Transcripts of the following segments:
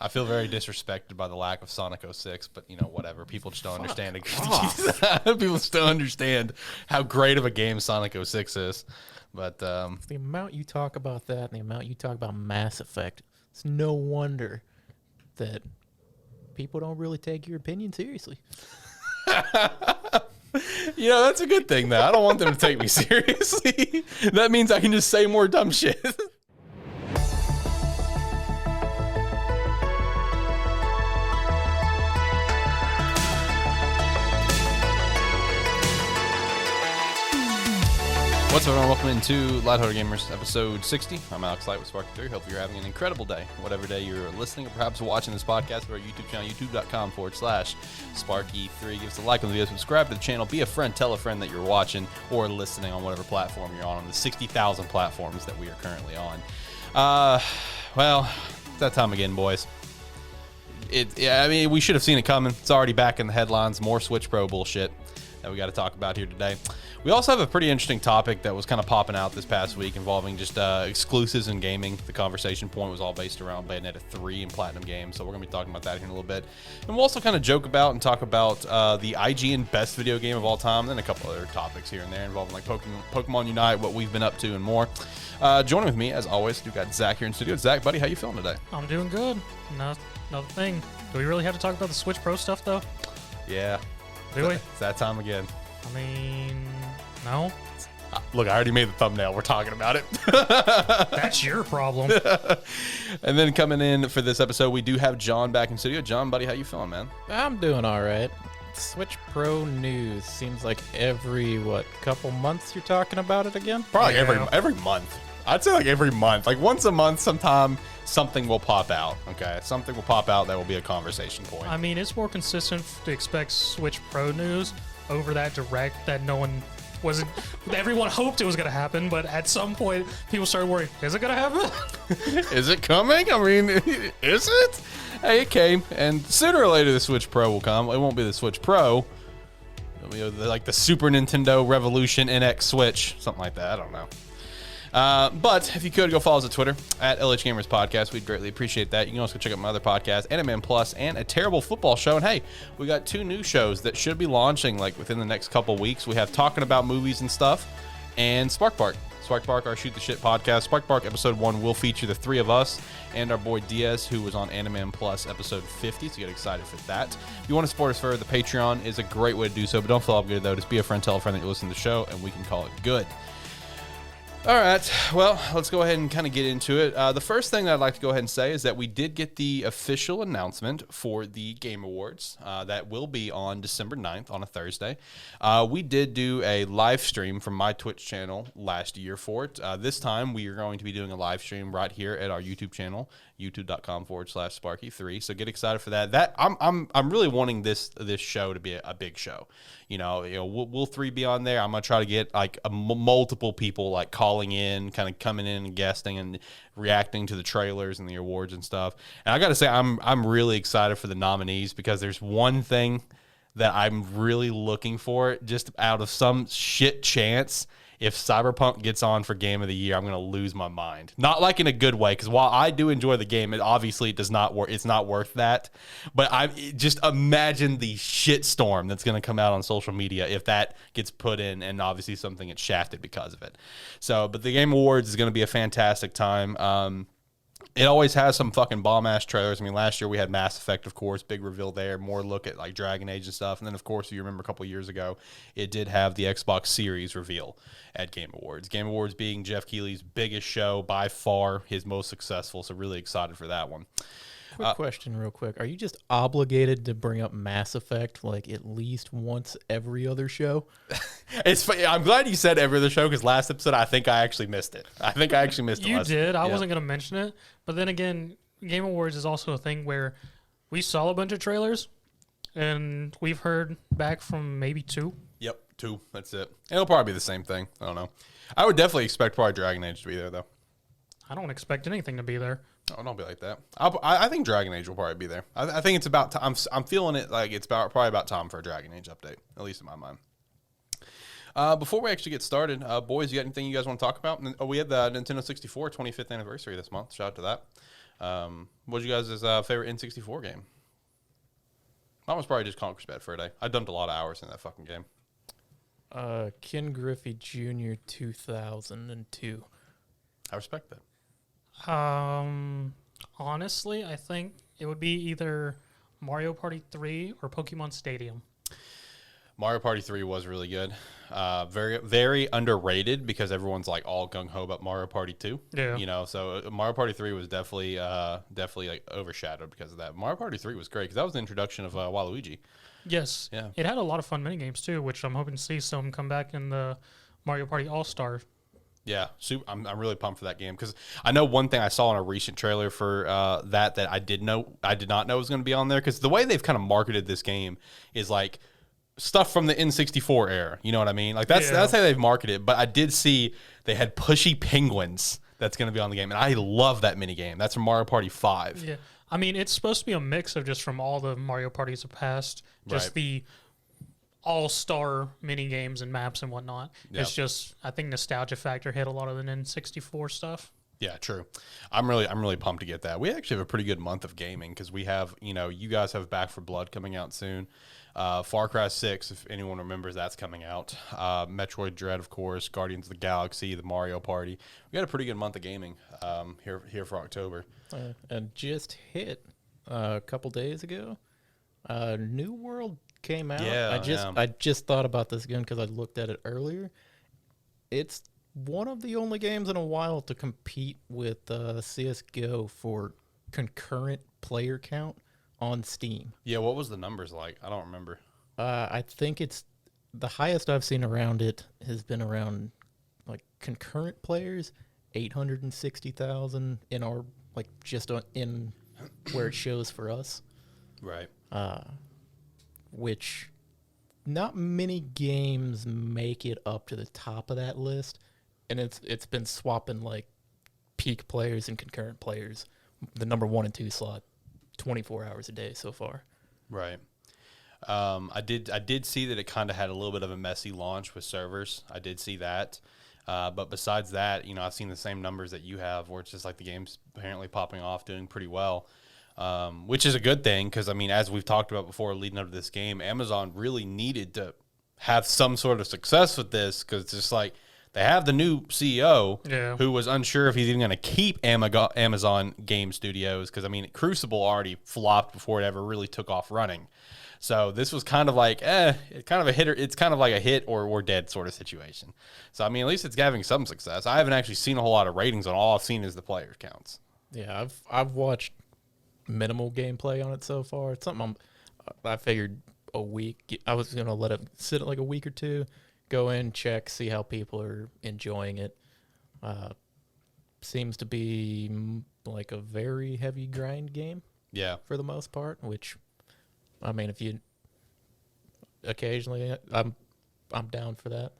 I feel very disrespected by the lack of Sonic 06, but whatever. People just don't understand. People just don't understand how great of a game Sonic 06 is. But the amount you talk about that and the amount you talk about Mass Effect, it's no wonder that people don't really take your opinion seriously. That's a good thing, though. I don't want them to take me seriously. That means I can just say more dumb shit. What's up, everyone? Welcome into Lighthearted Gamers, episode 60. I'm Alex Light with Sparky3. Hope you're having an incredible day, whatever day you're listening or perhaps watching this podcast or our YouTube channel, youtube.com/Sparky3. Give us a like on the video, subscribe to the channel, be a friend, tell a friend that you're watching or listening on whatever platform you're on the 60,000 platforms that we are currently on. Well, it's that time again, boys. We should have seen it coming. It's already back in the headlines. More Switch Pro bullshit that we got to talk about here today. We also have a pretty interesting topic that was kind of popping out this past week involving just exclusives in gaming. The conversation point was all based around Bayonetta 3 and Platinum Games, so we're going to be talking about that here in a little bit. And we'll also kind of joke about and talk about the IGN best video game of all time, and then a couple other topics here and there involving like Pokemon Unite, what we've been up to, and more. Joining with me, as always, we've got Zach here in studio. Zach, buddy, how you feeling today? I'm doing good. Another thing. Do we really have to talk about the Switch Pro stuff, though? Yeah. Do we? It's that time again. I mean, no. Look, I already made the thumbnail. We're talking about it. That's your problem. And then coming in for this episode, we do have John back in studio. John, buddy, how you feeling, man? I'm doing all right. Switch Pro news seems like every, couple months you're talking about it again? Probably every month. I'd say like every month. Like once a month sometime, something will pop out, okay? Something will pop out that will be a conversation point. I mean, it's more consistent to expect Switch Pro news over that direct that no one wasn't. Everyone hoped it was going to happen, but at some point, people started worrying, is it going to happen? Is it coming? I mean, is it? Hey, it came, and sooner or later, the Switch Pro will come. It won't be the Switch Pro. It'll be like the Super Nintendo Revolution NX Switch, something like that. I don't know. But if you could go follow us on Twitter at LH Gamers Podcast, we'd greatly appreciate that. You can also check out my other podcasts, Anime Plus and A Terrible Football Show. And hey, we got 2 new shows that should be launching like within the next couple weeks. We have Talking About Movies and Stuff and Spark Park. Spark Park, our Shoot the Shit podcast. Spark Park episode 1 will feature the 3 of us and our boy Diaz, who was on Anime Plus episode 50. So get excited for that. If you want to support us further, the Patreon is a great way to do so. But don't feel obligated though. Just be a friend, tell a friend that you listen to the show, and we can call it good. All right, well, let's go ahead and kind of get into it. The first thing that I'd like to go ahead and say is that we did get the official announcement for the Game Awards. That will be on December 9th on a Thursday. We did do a live stream from my Twitch channel last year for it. This time, we are going to be doing a live stream right here at our YouTube channel, youtube.com/Sparky3. So get excited for that. I'm really wanting this show to be a big show. We'll 3 be on there. I'm gonna try to get like multiple people like calling in, kind of coming in and guesting and reacting to the trailers and the awards and stuff. And I gotta say, I'm really excited for the nominees because there's one thing that I'm really looking for, just out of some shit chance. If Cyberpunk gets on for Game of the Year, I'm going to lose my mind. Not like in a good way, because while I do enjoy the game, it does not work. It's not worth that. But I just imagine the shitstorm that's going to come out on social media if that gets put in, and obviously something gets shafted because of it. But the Game Awards is going to be a fantastic time. It always has some fucking bomb-ass trailers. I mean, last year we had Mass Effect, of course, big reveal there, more look at like Dragon Age and stuff. And then, of course, if you remember a couple years ago, it did have the Xbox Series reveal at Game Awards. Game Awards being Jeff Keighley's biggest show, by far his most successful, so really excited for that one. Quick question real quick. Are you just obligated to bring up Mass Effect like at least once every other show? It's funny. I'm glad you said every other show because last episode I think I actually missed it. You did. I wasn't going to mention it. But then again, Game Awards is also a thing where we saw a bunch of trailers and we've heard back from maybe 2. Yep, 2. That's it. It'll probably be the same thing. I don't know. I would definitely expect probably Dragon Age to be there though. I don't expect anything to be there. Oh, don't be like that. I think Dragon Age will probably be there. I think it's about time. I'm feeling it like it's probably about time for a Dragon Age update, at least in my mind. Before we actually get started, boys, you got anything you guys want to talk about? Oh, we had the Nintendo 64 25th anniversary this month. Shout out to that. What's you guys' favorite N64 game? Mine was probably just Conquer's Bad Fur Day. I dumped a lot of hours in that fucking game. Ken Griffey Jr. 2002. I respect that. Honestly, I think it would be either Mario Party 3 or Pokemon Stadium. Mario Party 3 was really good. Very, very underrated because everyone's like all gung-ho about Mario Party 2. Yeah. You know, so Mario Party 3 was definitely like overshadowed because of that. Mario Party 3 was great because that was the introduction of Waluigi. Yes. Yeah. It had a lot of fun minigames too, which I'm hoping to see some come back in the Mario Party All-Star. Yeah, I'm really pumped for that game because I know one thing I saw in a recent trailer for that I did not know was going to be on there because the way they've kind of marketed this game is like stuff from the N64 era. You know what I mean? Like that's how they've marketed it. But I did see they had pushy penguins that's going to be on the game, and I love that mini game. That's from Mario Party 5. Yeah, I mean it's supposed to be a mix of just from all the Mario Parties of past, just Right. the all-star mini games and maps and whatnot. Yep. It's just I think nostalgia factor hit a lot of the N64 stuff. Yeah, true. I'm really pumped to get that. We actually have a pretty good month of gaming because we have, you guys have Back for Blood coming out soon. Far Cry 6, if anyone remembers, that's coming out. Metroid Dread, of course. Guardians of the Galaxy, the Mario Party. We got a pretty good month of gaming here for October. And just hit a couple days ago. New World came out. Yeah, I just thought about this again because I looked at it earlier. It's one of the only games in a while to compete with CS:GO for concurrent player count on Steam. Yeah, what was the numbers like? I don't remember. I think it's the highest I've seen around it has been around like concurrent players, 860,000 in our just in where it shows for us. Right. Which not many games make it up to the top of that list, and it's been swapping like peak players and concurrent players, the number 1 and 2 slot, 24 hours a day so far. Right. I did see that it kind of had a little bit of a messy launch with servers. I did see that. But besides that, I've seen the same numbers that you have, where it's just like the game's apparently popping off, doing pretty well. Which is a good thing because, as we've talked about before leading up to this game, Amazon really needed to have some sort of success with this because it's just like they have the new CEO who was unsure if he's even going to keep Amazon Game Studios because, Crucible already flopped before it ever really took off running. So this was kind of like, it's kind of a hit, it's kind of like a hit or dead sort of situation. So, at least it's having some success. I haven't actually seen a whole lot of ratings on all I've seen is the player counts. Yeah, I've watched minimal gameplay on it so far. It's something I figured a week. I was gonna let it sit like a week or two, go in, check, see how people are enjoying it. Seems to be like a very heavy grind game. Yeah, for the most part. Which, if you occasionally, I'm down for that.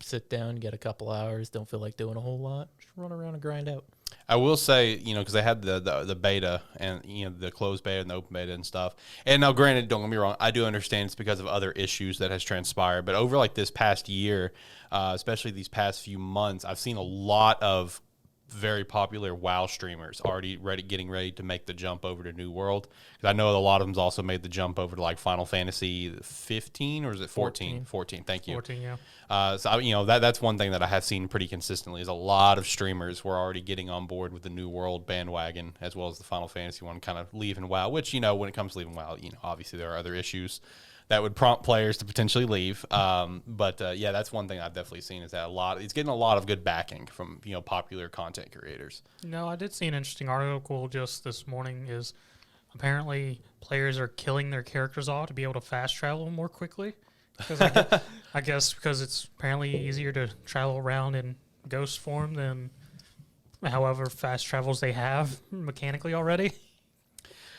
Sit down, get a couple hours, don't feel like doing a whole lot, just run around and grind out. I will say, because they had the beta and, the closed beta and the open beta and stuff. And now, granted, don't get me wrong, I do understand it's because of other issues that has transpired. But over this past year, especially these past few months, I've seen a lot of very popular WoW streamers already getting ready to make the jump over to New World. Because I know a lot of them's also made the jump over to Final Fantasy 15 or is it 14? 14. Thank you. 14, yeah. So that's one thing that I have seen pretty consistently is a lot of streamers were already getting on board with the New World bandwagon as well as the Final Fantasy one, kind of leaving WoW. Which when it comes to leaving WoW, obviously there are other issues that would prompt players to potentially leave. But that's one thing I've definitely seen is that it's getting a lot of good backing from popular content creators. I did see an interesting article just this morning. Is apparently players are killing their characters off to be able to fast travel more quickly. Because I guess because it's apparently easier to travel around in ghost form than however fast travels they have mechanically already.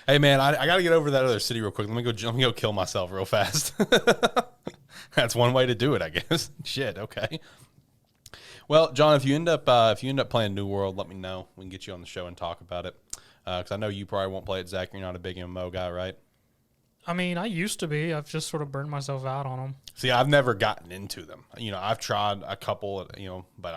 Hey man, I got to get over to that other city real quick. Let me go kill myself real fast. That's one way to do it, I guess. Shit. Okay. Well, John, if you end up playing New World, let me know. We can get you on the show and talk about it. Because I know you probably won't play it, Zach. You're not a big MMO guy, right? I used to be. I've just sort of burned myself out on them. See, I've never gotten into them. I've tried a couple, but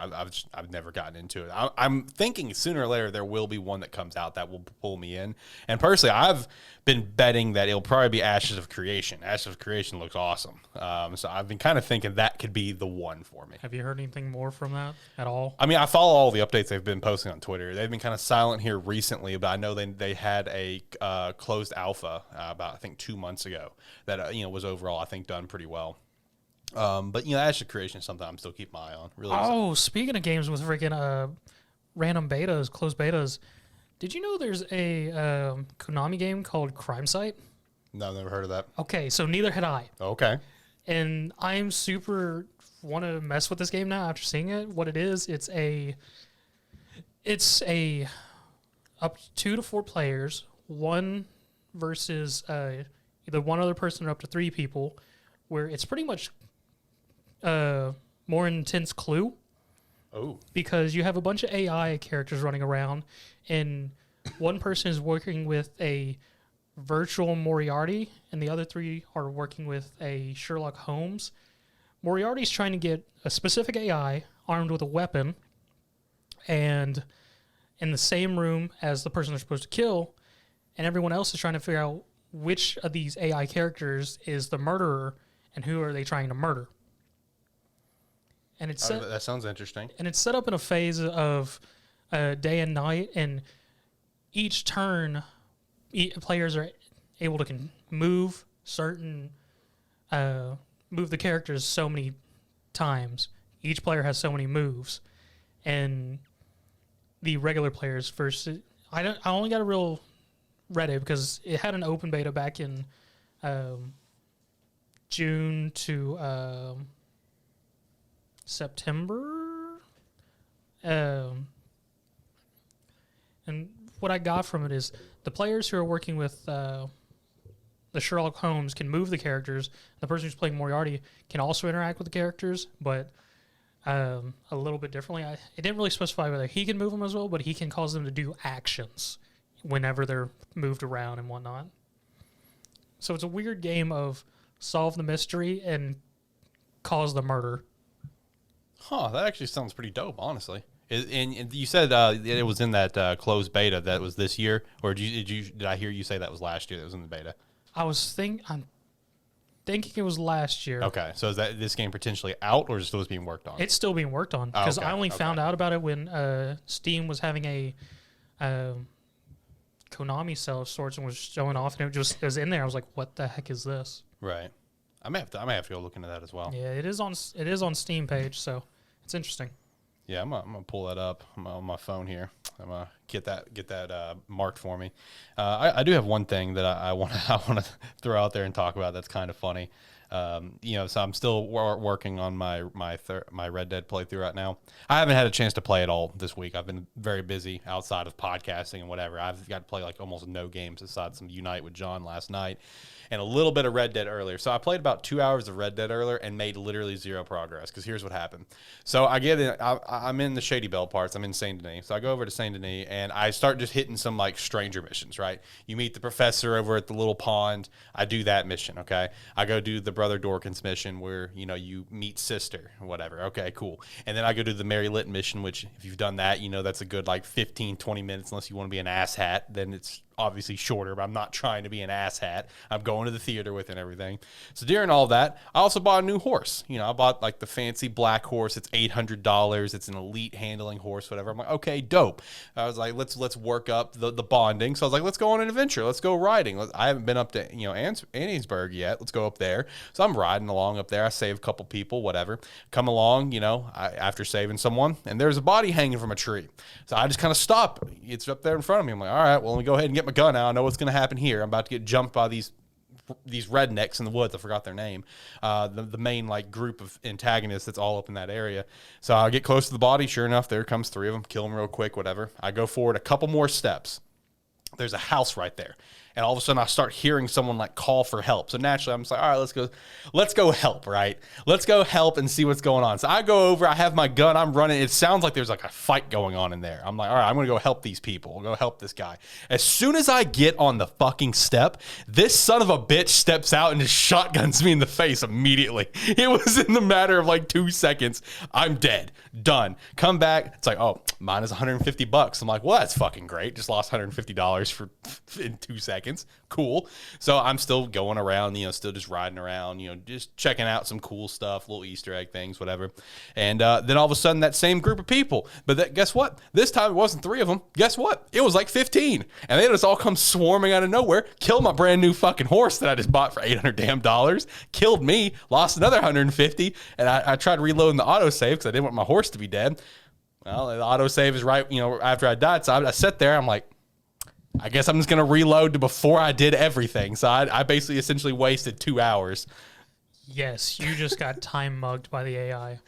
I've never gotten into it. I'm thinking sooner or later there will be one that comes out that will pull me in. And personally, I've been betting that it'll probably be Ashes of Creation. Ashes of Creation looks awesome. So I've been kind of thinking that could be the one for me. Have you heard anything more from that at all? I mean, I follow all the updates they've been posting on Twitter. They've been kind of silent here recently, but I know they had a closed alpha about, I think, 2 months ago that was overall, I think, done pretty well. But Ashes of Creation is something I'm still keeping my eye on. Really. Speaking of games with freaking random betas, closed betas, did you know there's a Konami game called Crime Site? No, I've never heard of that. Okay, so neither had I. Okay. And I'm super want to mess with this game now after seeing it. What it is, it's a up to 2 to 4 players, one versus either one other person or up to 3 people, where it's pretty much more intense Clue. Oh. Because you have a bunch of AI characters running around, and one person is working with a virtual Moriarty, and the other 3 are working with a Sherlock Holmes. Moriarty's trying to get a specific AI armed with a weapon and in the same room as the person they're supposed to kill, and everyone else is trying to figure out which of these AI characters is the murderer and who are they trying to murder. And it's That sounds interesting. And it's set up in a phase of day and night, and each turn, players are able to move move the characters so many times. Each player has so many moves, and the regular players versus I only got a real Reddit because it had an open beta back in June to September. And what I got from it is the players who are working with the Sherlock Holmes can move the characters. The person who's playing Moriarty can also interact with the characters, but a little bit differently. It didn't really specify whether he can move them as well, but he can cause them to do actions whenever they're moved around and whatnot. So it's a weird game of solve the mystery and cause the murder. Huh, that actually sounds pretty dope, honestly. And you said it was in that closed beta that was this year, or did I hear you say that was last year that was in the beta? I'm thinking it was last year. Okay, so is that this game potentially out, or is it still being worked on? It's still being worked on because I only found out about it when Steam was having a Konami sale of sorts and was showing off, and it was in there. I was like, "What the heck is this?" Right. I may have to go look into that as well. Yeah, it is on Steam page, so it's interesting. Yeah, I'm gonna pull that up on my phone here. I'm gonna get that marked for me. I do have one thing that I want to throw out there and talk about. That's kind of funny. So I'm still working on my Red Dead playthrough right now. I haven't had a chance to play it all this week. I've been very busy outside of podcasting and whatever. I've got to play like almost no games aside some Unite with John last night and a little bit of Red Dead earlier. So I played about 2 hours of Red Dead earlier and made literally zero progress because here's what happened. So I'm in the Shady Belle parts. I'm in Saint Denis. So I go over to Saint Denis and I start just hitting some like stranger missions, right? You meet the professor over at the little pond. I do that mission, okay? I go do the Brother Dorkins mission where, you meet sister or whatever. Okay, cool. And then I go do the Mary Lit mission, which if you've done that, that's a good like 15, 20 minutes unless you want to be an asshat. Then it's obviously shorter, but I'm not trying to be an asshat. I'm going to the theater with it and everything. So during all that, I also bought a new horse. I bought like the fancy black horse. It's $800. It's an elite handling horse, whatever. I'm like, okay, dope. I was like, let's work up the bonding. So I was like, let's go on an adventure. Let's go riding. I haven't been up to Anniesburg yet. Let's go up there. So I'm riding along up there. I save a couple people, whatever. Come along, after saving someone, and there's a body hanging from a tree. So I just kind of stop. It's up there in front of me. I'm like, all right, well, let me go ahead and get my gun out. I know what's going to happen here. I'm about to get jumped by these rednecks in the woods. I forgot their name. The main like group of antagonists that's all up in that area. So I get close to the body. Sure enough, there comes 3 of them. Kill them real quick, whatever. I go forward a couple more steps. There's a house right there. and all of a sudden I start hearing someone like call for help. So naturally I'm just like, all right, let's go help, right? Let's go help and see what's going on. So I go over, I have my gun, I'm running. It sounds like there's like a fight going on in there. I'm like, all right, I'm going to go help these people. I'll go help this guy. As soon as I get on the fucking step, this son of a bitch steps out and just shotguns me in the face immediately. It was in the matter of like 2 seconds. I'm dead. Done. Come back. It's like, oh, mine is $150. I'm like, well, that's fucking great. Just lost $150 in 2 seconds. Cool. So I'm still going around, still just riding around, just checking out some cool stuff, little Easter egg things, whatever. And then all of a sudden, that same group of people. But guess what? This time it wasn't 3 of them. Guess what? It was like 15. And they just all come swarming out of nowhere, killed my brand new fucking horse that I just bought for $800 damn dollars, killed me, lost another 150. And I tried reloading the autosave because I didn't want my horse to be dead. Well, the autosave is right, after I died. So I sat there. I'm like, I guess I'm just going to reload to before I did everything. So I basically essentially wasted 2 hours. Yes, you just got time mugged by the AI.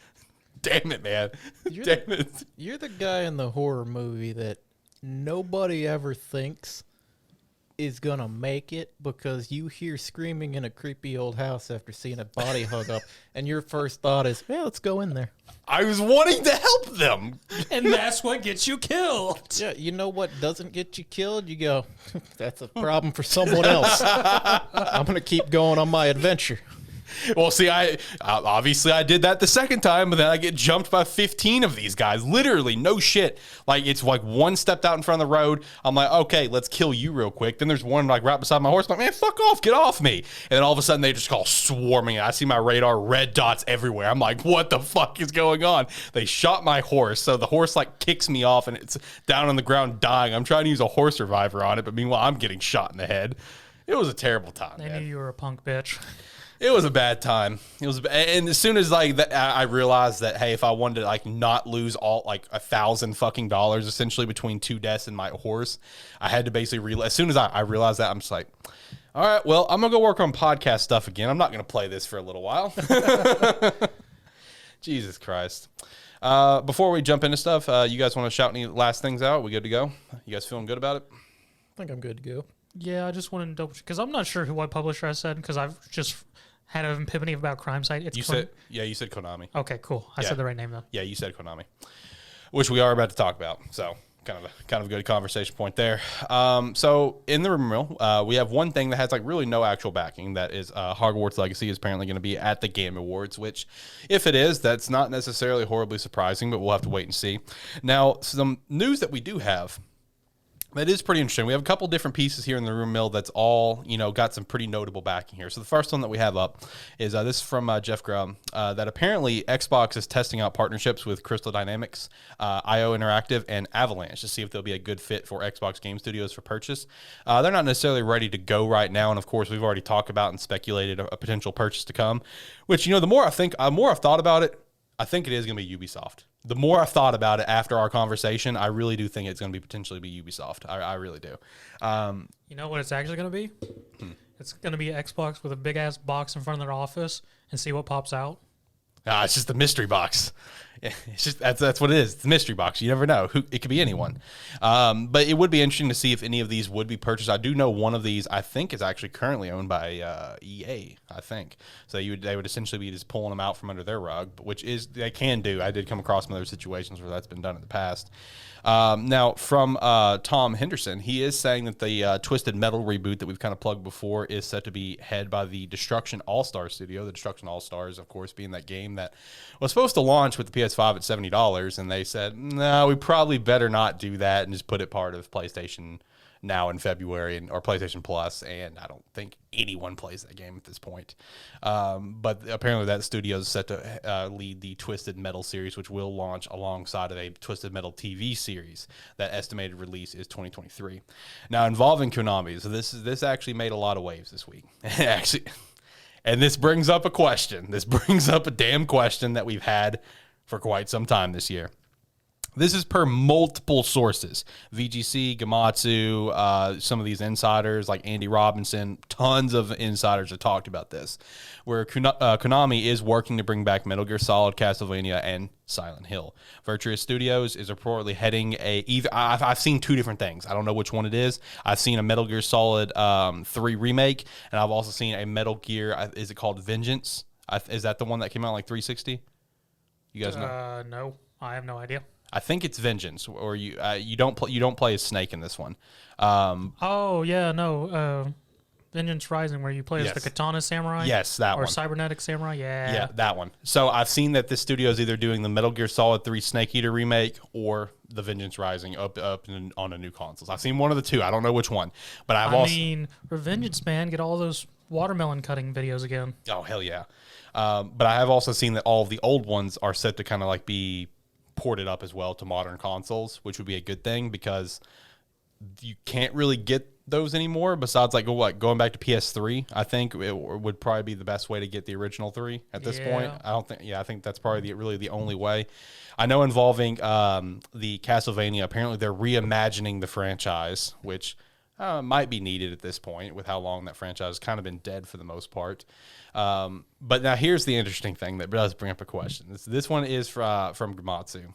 Damn it, man. Damn it. You're the guy in the horror movie that nobody ever thinks is gonna make it because you hear screaming in a creepy old house after seeing a body hug up, and your first thought is, "Yeah, let's go in there." I was wanting to help them, and that's what gets you killed. Yeah, you know what doesn't get you killed? You go, "That's a problem for someone else." I'm gonna keep going on my adventure. Well, see, I obviously I did that the second time, but then I get jumped by 15 of these guys. Literally, no shit. Like, it's like one stepped out in front of the road. I'm like, okay, let's kill you real quick. Then there's one like right beside my horse. I'm like, man, fuck off, get off me. And then all of a sudden they just call swarming. I see my radar, red dots everywhere. I'm like, what the fuck is going on? They shot my horse, so the horse like kicks me off and it's down on the ground dying. I'm trying to use a horse reviver on it, but meanwhile I'm getting shot in the head. It was a terrible time. They man. knew you were a punk bitch. It was a bad time. And as soon as like that, I realized that, hey, if I wanted to like not lose all like $1,000 fucking dollars essentially between 2 deaths and my horse, I had to basically realize. As soon as I realized that, I'm just like, all right, well, I'm gonna go work on podcast stuff again. I'm not gonna play this for a little while. Jesus Christ. Before we jump into stuff, you guys want to shout any last things out? We good to go? You guys feeling good about it? I think I'm good to go. Yeah, I just wanted to double check because I'm not sure what publisher I said because I've just had an epiphany about Crime Site. You said Konami. Okay, cool. I said the right name though. Yeah, you said Konami, which we are about to talk about. So kind of a good conversation point there. So in the rumor mill, we have one thing that has like really no actual backing. That is Hogwarts Legacy is apparently going to be at the Game Awards, which if it is, that's not necessarily horribly surprising, but we'll have to wait and see. Now, some news that we do have that is pretty interesting. We have a couple different pieces here in the room mill that's all, got some pretty notable backing here. So the first one that we have up is this is from Jeff Grubb, that apparently Xbox is testing out partnerships with Crystal Dynamics, IO Interactive, and Avalanche to see if they'll be a good fit for Xbox Game Studios for purchase. They're not necessarily ready to go right now, and of course we've already talked about and speculated a potential purchase to come, which, the more I've thought about it, I think it is going to be Ubisoft. The more I've thought about it after our conversation, I really do think it's going to be potentially be Ubisoft. I really do. You know what it's actually going to be? It's going to be Xbox with a big-ass box in front of their office and see what pops out. It's just the mystery box. It's just that's what it is. It's the mystery box. You never know. It could be anyone. But it would be interesting to see if any of these would be purchased. I do know one of these, I think, is actually currently owned by EA, I think. So they would essentially be just pulling them out from under their rug, which is they can do. I did come across some other situations where that's been done in the past. Now, from Tom Henderson, he is saying that the Twisted Metal reboot that we've kind of plugged before is set to be head by the Destruction All-Star studio. The Destruction All-Stars, of course, being that game that was supposed to launch with the PS5 at $70, and they said, no, we probably better not do that and just put it part of PlayStation Now in February or PlayStation Plus, and I don't think anyone plays that game at this point. But apparently that studio is set to lead the Twisted Metal series, which will launch alongside of a Twisted Metal TV series. That estimated release is 2023. Now, involving Konami, so this actually made a lot of waves this week. Actually, and this brings up a question. This brings up a damn question that we've had for quite some time this year. This is per multiple sources. VGC, Gamatsu, some of these insiders like Andy Robinson, tons of insiders have talked about this, where Konami is working to bring back Metal Gear Solid, Castlevania, and Silent Hill. Virtuous Studios is reportedly heading I've seen two different things. I don't know which one it is. I've seen a Metal Gear Solid 3 remake, and I've also seen a Metal Gear, is it called Vengeance? Is that the one that came out like 360? You guys know? No, I have no idea. I think it's Vengeance, or you don't play as Snake in this one. Vengeance Rising, where you play as the Katana Samurai. Yes, that or one. Or Cybernetic Samurai. Yeah, that one. So I've seen that this studio is either doing the Metal Gear Solid 3 Snake Eater remake or the Vengeance Rising up on a new consoles. I've seen one of the two. I don't know which one, but I mean, Revengeance, man, get all those watermelon cutting videos again. Oh hell yeah! But I have also seen that all of the old ones are set to kind of like be ported up as well to modern consoles, which would be a good thing because you can't really get those anymore. Besides, like going back to PS3, I think it would probably be the best way to get the original 3 at this point. I think that's probably really the only way. I know involving the Castlevania, apparently they're reimagining the franchise, which might be needed at this point with how long that franchise has kind of been dead for the most part. But now here's the interesting thing that does bring up a question. This one is from Gamatsu.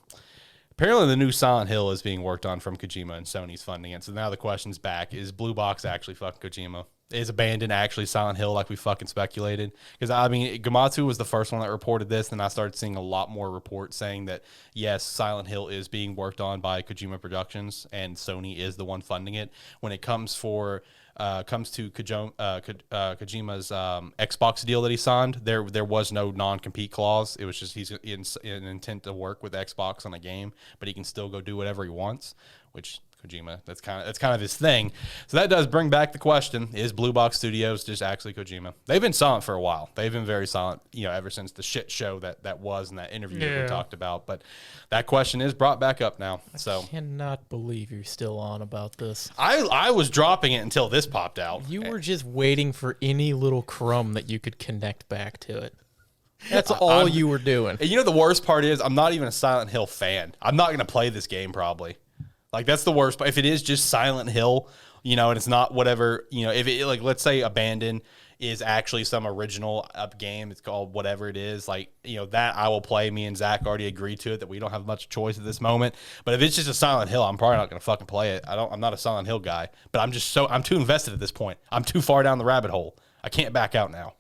Apparently the new Silent Hill is being worked on from Kojima and Sony's funding it. So now the question's back. Is Blue Box actually fucking Kojima? Is Abandon actually Silent Hill like we fucking speculated? Because, I mean, Gamatsu was the first one that reported this, and I started seeing a lot more reports saying that, yes, Silent Hill is being worked on by Kojima Productions, and Sony is the one funding it. When it comes to Kojima's Xbox deal that he signed, there was no non-compete clause. It was just he's in intent to work with Xbox on a game, but he can still go do whatever he wants, which Kojima, that's kind of his thing. So that does bring back the question: is Blue Box Studios just actually Kojima? They've been silent for a while. They've been very silent, ever since the shit show that was in that interview that we talked about. But that question is brought back up now. So I cannot believe you're still on about this. I was dropping it until this popped out. You were just waiting for any little crumb that you could connect back to it. That's all you were doing. The worst part is I'm not even a Silent Hill fan. I'm not going to play this game probably. Like, that's the worst. But if it is just Silent Hill, and it's not whatever, if it, like, let's say Abandon is actually some original game, it's called whatever it is, like, that I will play. Me and Zach already agreed to it that we don't have much choice at this moment. But if it's just a Silent Hill, I'm probably not going to fucking play it. I'm not a Silent Hill guy, but I'm too invested at this point. I'm too far down the rabbit hole. I can't back out now.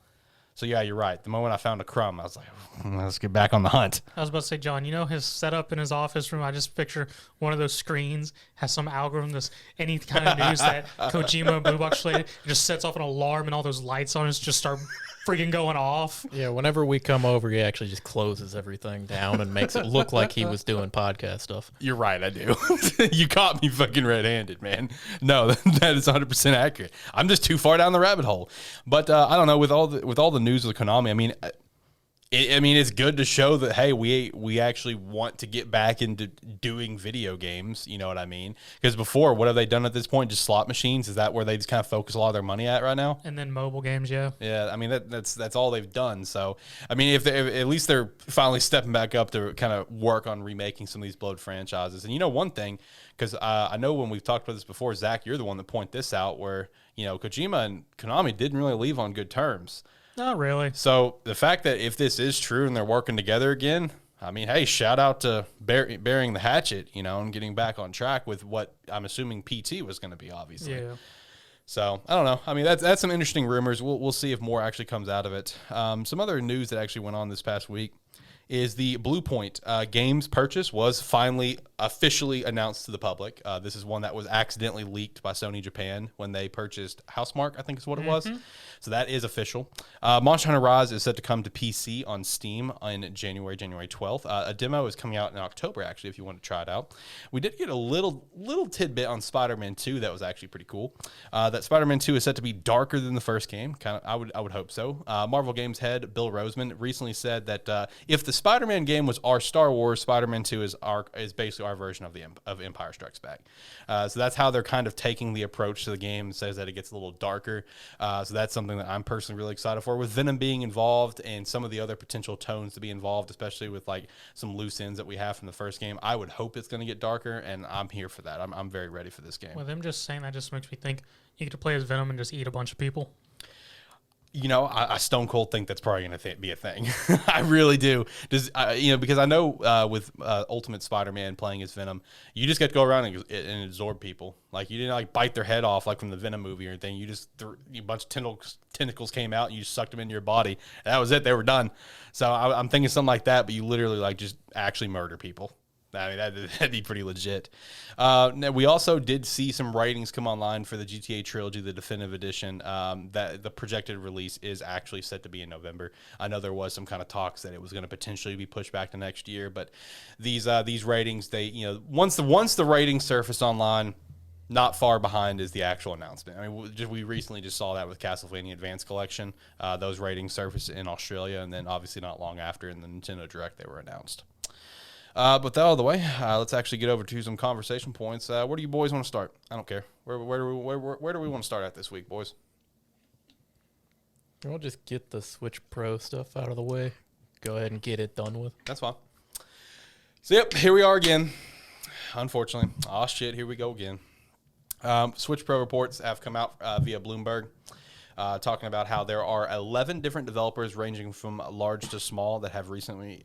So, yeah, you're right. The moment I found a crumb, I was like, let's get back on the hunt. I was about to say, John, his setup in his office room, I just picture one of those screens has some algorithm, any kind of news that Kojima and Blue Box related, just sets off an alarm and all those lights on us just start freaking going off. Yeah, whenever we come over, he actually just closes everything down and makes it look like he was doing podcast stuff. You're right, I do. You caught me fucking red-handed, man. No, that is 100% accurate. I'm just too far down the rabbit hole. But I don't know, with all the news with Konami, it's good to show that, hey, we actually want to get back into doing video games. You know what I mean? Because before, what have they done at this point? Just slot machines? Is that where they just kind of focus a lot of their money at right now? And then mobile games, yeah. Yeah, that's all they've done. So, if at least they're finally stepping back up to kind of work on remaking some of these bloated franchises. And one thing, because I know when we've talked about this before, Zach, you're the one that pointed this out, where Kojima and Konami didn't really leave on good terms. Not really. So the fact that if this is true and they're working together again, hey, shout out to burying the hatchet, and getting back on track with what I'm assuming PT was going to be, obviously. Yeah. So I don't know. That's some interesting rumors. We'll see if more actually comes out of it. Some other news that actually went on this past week is the Blue Point Games purchase was finally officially announced to the public. This is one that was accidentally leaked by Sony Japan when they purchased Housemarque, I think is what it was. So that is official. Monster Hunter Rise is set to come to PC on Steam in January 12th. A demo is coming out in October, actually, if you want to try it out. We did get a little tidbit on Spider-Man 2 that was actually pretty cool. That Spider-Man 2 is set to be darker than the first game. I would hope so. Marvel Games head Bill Roseman recently said that if the Spider-Man game was our Star Wars, Spider-Man 2 is basically our version of Empire Strikes Back. So that's how they're kind of taking the approach to the game. It says that it gets a little darker. So that's something that I'm personally really excited for. With Venom being involved and some of the other potential tones to be involved, especially with like some loose ends that we have from the first game, I would hope it's going to get darker, and I'm here for that. I'm very ready for this game. Well, them just saying that just makes me think you get to play as Venom and just eat a bunch of people. You know, I stone cold think that's probably going to be a thing. I really do. Because I know with Ultimate Spider-Man playing as Venom, you just get to go around and absorb people. Like, you didn't like bite their head off like from the Venom movie or anything. You just a bunch of tentacles came out and you just sucked them into your body. And that was it. They were done. So I'm thinking something like that, but you literally like just actually murder people. I mean, that'd be pretty legit. Now, we also did see some writings come online for the GTA Trilogy, the Definitive Edition, that the projected release is actually set to be in November. I know there was some kind of talks that it was going to potentially be pushed back to next year, but these ratings, once the ratings surfaced online, not far behind is the actual announcement. I mean, we recently just saw that with Castlevania Advanced Collection. Those ratings surfaced in Australia, and then obviously not long after in the Nintendo Direct they were announced. But that out of the way, let's actually get over to some conversation points. Where do you boys want to start? I don't care. Where do we want to start at this week, boys? I'll just get the Switch Pro stuff out of the way. Go ahead and get it done with. That's fine. So, yep, here we are again. Unfortunately. Oh, shit, here we go again. Switch Pro reports have come out via Bloomberg. Talking about how there are 11 different developers ranging from large to small that have recently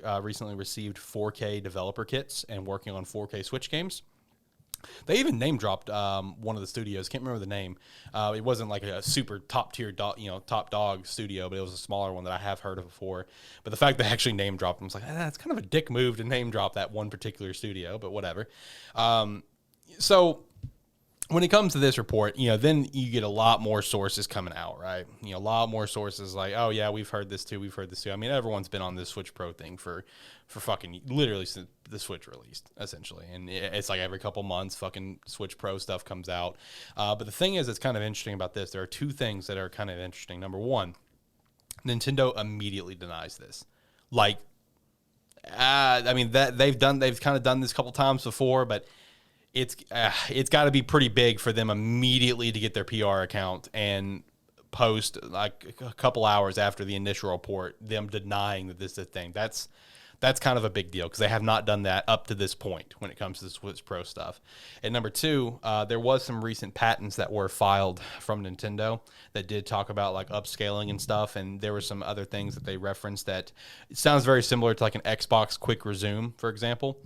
received 4K developer kits and working on 4K Switch games. They even name dropped one of the studios. Can't remember the name. It wasn't like a super top tier, top dog studio, but it was a smaller one that I have heard of before. But the fact they actually name dropped them was like, it's kind of a dick move to name drop that one particular studio, but whatever. So when it comes to this report, then you get a lot more sources coming out, right? A lot more sources like, oh yeah, we've heard this too. I mean, everyone's been on this Switch Pro thing for fucking literally since the Switch released, essentially. And it's like every couple months, fucking Switch Pro stuff comes out. But the thing is, it's kind of interesting about this. There are two things that are kind of interesting. Number one, Nintendo immediately denies this. Like, I mean, that they've kind of done this a couple times before, but it's got to be pretty big for them immediately to get their PR account and post like a couple hours after the initial report, them denying that this is a thing. That's kind of a big deal because they have not done that up to this point when it comes to the Switch Pro stuff. And number two, there was some recent patents that were filed from Nintendo that did talk about like upscaling and stuff. And there were some other things that they referenced that it sounds very similar to like an Xbox Quick Resume, for example.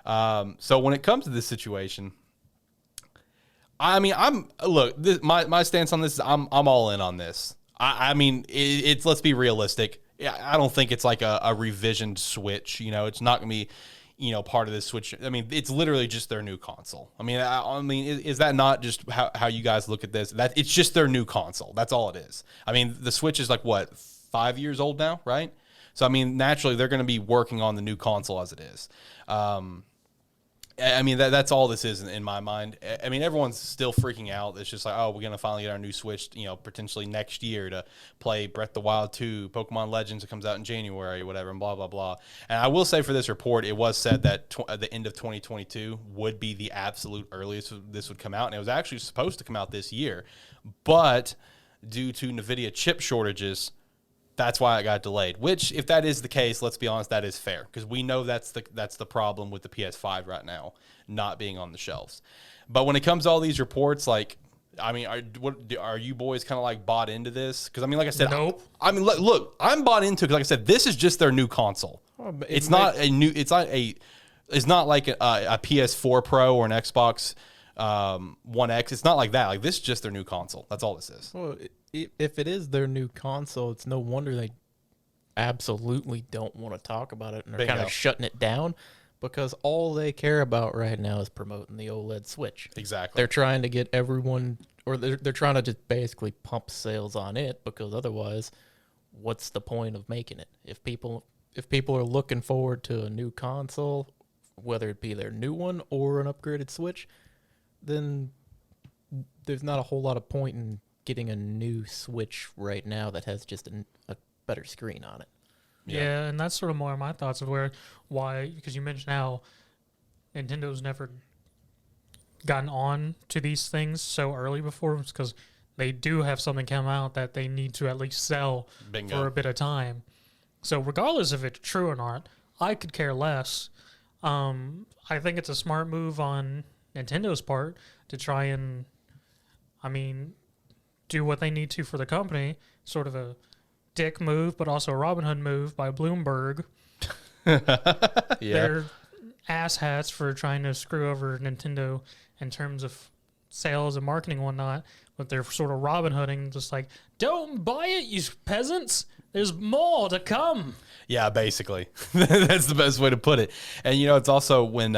So when it comes to this situation, I mean, my stance on this is I'm all in on this. I mean, it's let's be realistic. I don't think it's like a revisioned Switch. It's not going to be, part of this Switch. I mean, it's literally just their new console. I mean, is that not just how you guys look at this? That it's just their new console. That's all it is. I mean, the Switch is like, what, 5 years old now, right? So, I mean, naturally, they're going to be working on the new console as it is. I mean, that's all this is in my mind. I mean, everyone's still freaking out. It's just like, oh, we're going to finally get our new Switch, potentially next year to play Breath of the Wild 2, Pokemon Legends that comes out in January, whatever, and blah, blah, blah. And I will say for this report, it was said that the end of 2022 would be the absolute earliest this would come out. And it was actually supposed to come out this year. But due to NVIDIA chip shortages, that's why it got delayed, which if that is the case, let's be honest, that is fair because we know that's the problem with the PS5 right now, not being on the shelves. But when it comes to all these reports, like, I mean, are you boys kind of like bought into this? Because I mean, like I said, nope. I mean, look, I'm bought into it because like I said, this is just their new console. It's not like a PS4 Pro or an Xbox One X. It's not like that. Like this is just their new console. That's all this is. Well, if it is their new console, it's no wonder they absolutely don't want to talk about it, and they're kind of shutting it down because all they care about right now is promoting the OLED Switch. Exactly. They're trying to get everyone, or they're trying to just basically pump sales on it because otherwise, what's the point of making it? If people are looking forward to a new console, whether it be their new one or an upgraded Switch, then there's not a whole lot of point in getting a new Switch right now that has just a better screen on it. Yeah, and that's sort of more my thoughts of why, because you mentioned how Nintendo's never gotten on to these things so early before, because they do have something come out that they need to at least sell Bingo. for a bit of time. So regardless if it's true or not, I could care less. I think it's a smart move on Nintendo's part to try and, do what they need to for the company. Sort of a dick move, but also a Robin Hood move by Bloomberg. Yeah. They're asshats for trying to screw over Nintendo in terms of sales and marketing and whatnot, but they're sort of Robin Hooding, just like, don't buy it, you peasants. There's more to come. Yeah, basically. That's the best way to put it. And, it's also when